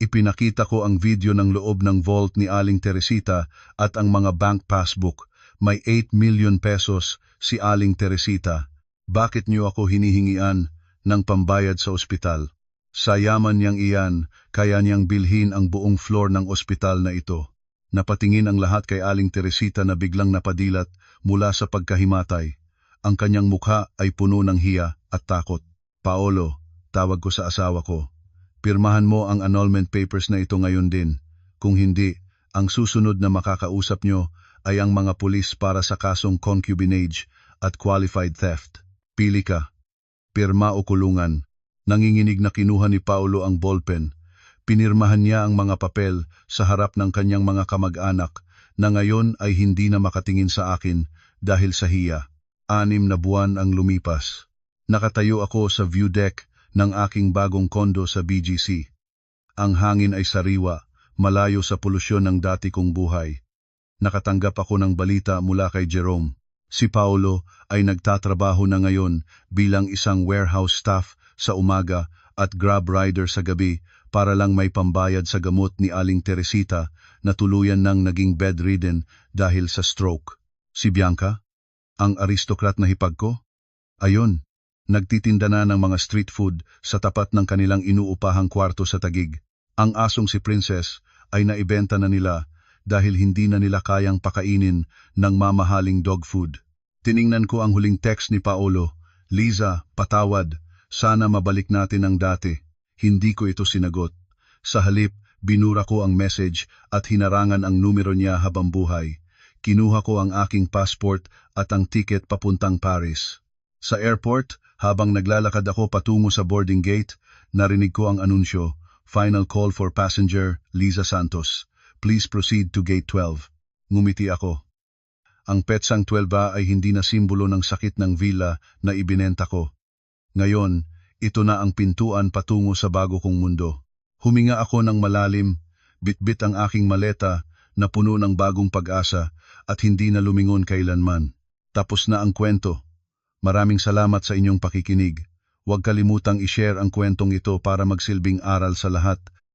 Ipinakita ko ang video ng loob ng vault ni Aling Teresita at ang mga bank passbook. May 8 million pesos si Aling Teresita. Bakit niyo ako hinihingian ng pambayad sa ospital? Sa yaman niyang iyan, kaya niyang bilhin ang buong floor ng ospital na ito. Napatingin ang lahat kay Aling Teresita na biglang napadilat mula sa pagkahimatay. Ang kanyang mukha ay puno ng hiya at takot. Paolo, tawag ko sa asawa ko. Pirmahan mo ang annulment papers na ito ngayon din. Kung hindi, ang susunod na makakausap nyo ay ang mga pulis para sa kasong concubinage at qualified theft. Pili ka. Pirma o kulungan. Nanginginig na kinuha ni Paulo ang ballpen. Pinirmahan niya ang mga papel sa harap ng kanyang mga kamag-anak na ngayon ay hindi na makatingin sa akin dahil sa hiya. 6 na buwan ang lumipas. Nakatayo ako sa view deck ng aking bagong kondo sa BGC. Ang hangin ay sariwa, malayo sa polusyon ng dati kong buhay. Nakatanggap ako ng balita mula kay Jerome. Si Paolo ay nagtatrabaho na ngayon bilang isang warehouse staff sa umaga at grab rider sa gabi para lang may pambayad sa gamot ni Aling Teresita na tuluyan nang naging bedridden dahil sa stroke. Si Bianca, ang aristocrat na hipag ko? Ayun, nagtitinda na ng mga street food sa tapat ng kanilang inuupahang kwarto sa Taguig. Ang asong si Princess ay naibenta na nila dahil hindi na nila kayang pakainin ng mamahaling dog food. Tiningnan ko ang huling text ni Paolo, "Liza, patawad, sana mabalik natin ang dati." Hindi ko ito sinagot. Sa halip, binura ko ang message at hinarangan ang numero niya habang buhay. Kinuha ko ang aking passport at ang ticket papuntang Paris. Sa airport, habang naglalakad ako patungo sa boarding gate, narinig ko ang anunsyo, "Final call for passenger, Liza Santos. Please proceed to gate 12. Ngumiti ako. Ang petsang 12 ay hindi na simbolo ng sakit ng villa na ibinenta ko. Ngayon, ito na ang pintuan patungo sa bago kong mundo. Huminga ako ng malalim, bitbit ang aking maleta na puno ng bagong pag-asa at hindi na lumingon kailanman. Tapos na ang kwento. Maraming salamat sa inyong pakikinig. Huwag kalimutang i-share ang kwentong ito para magsilbing aral sa lahat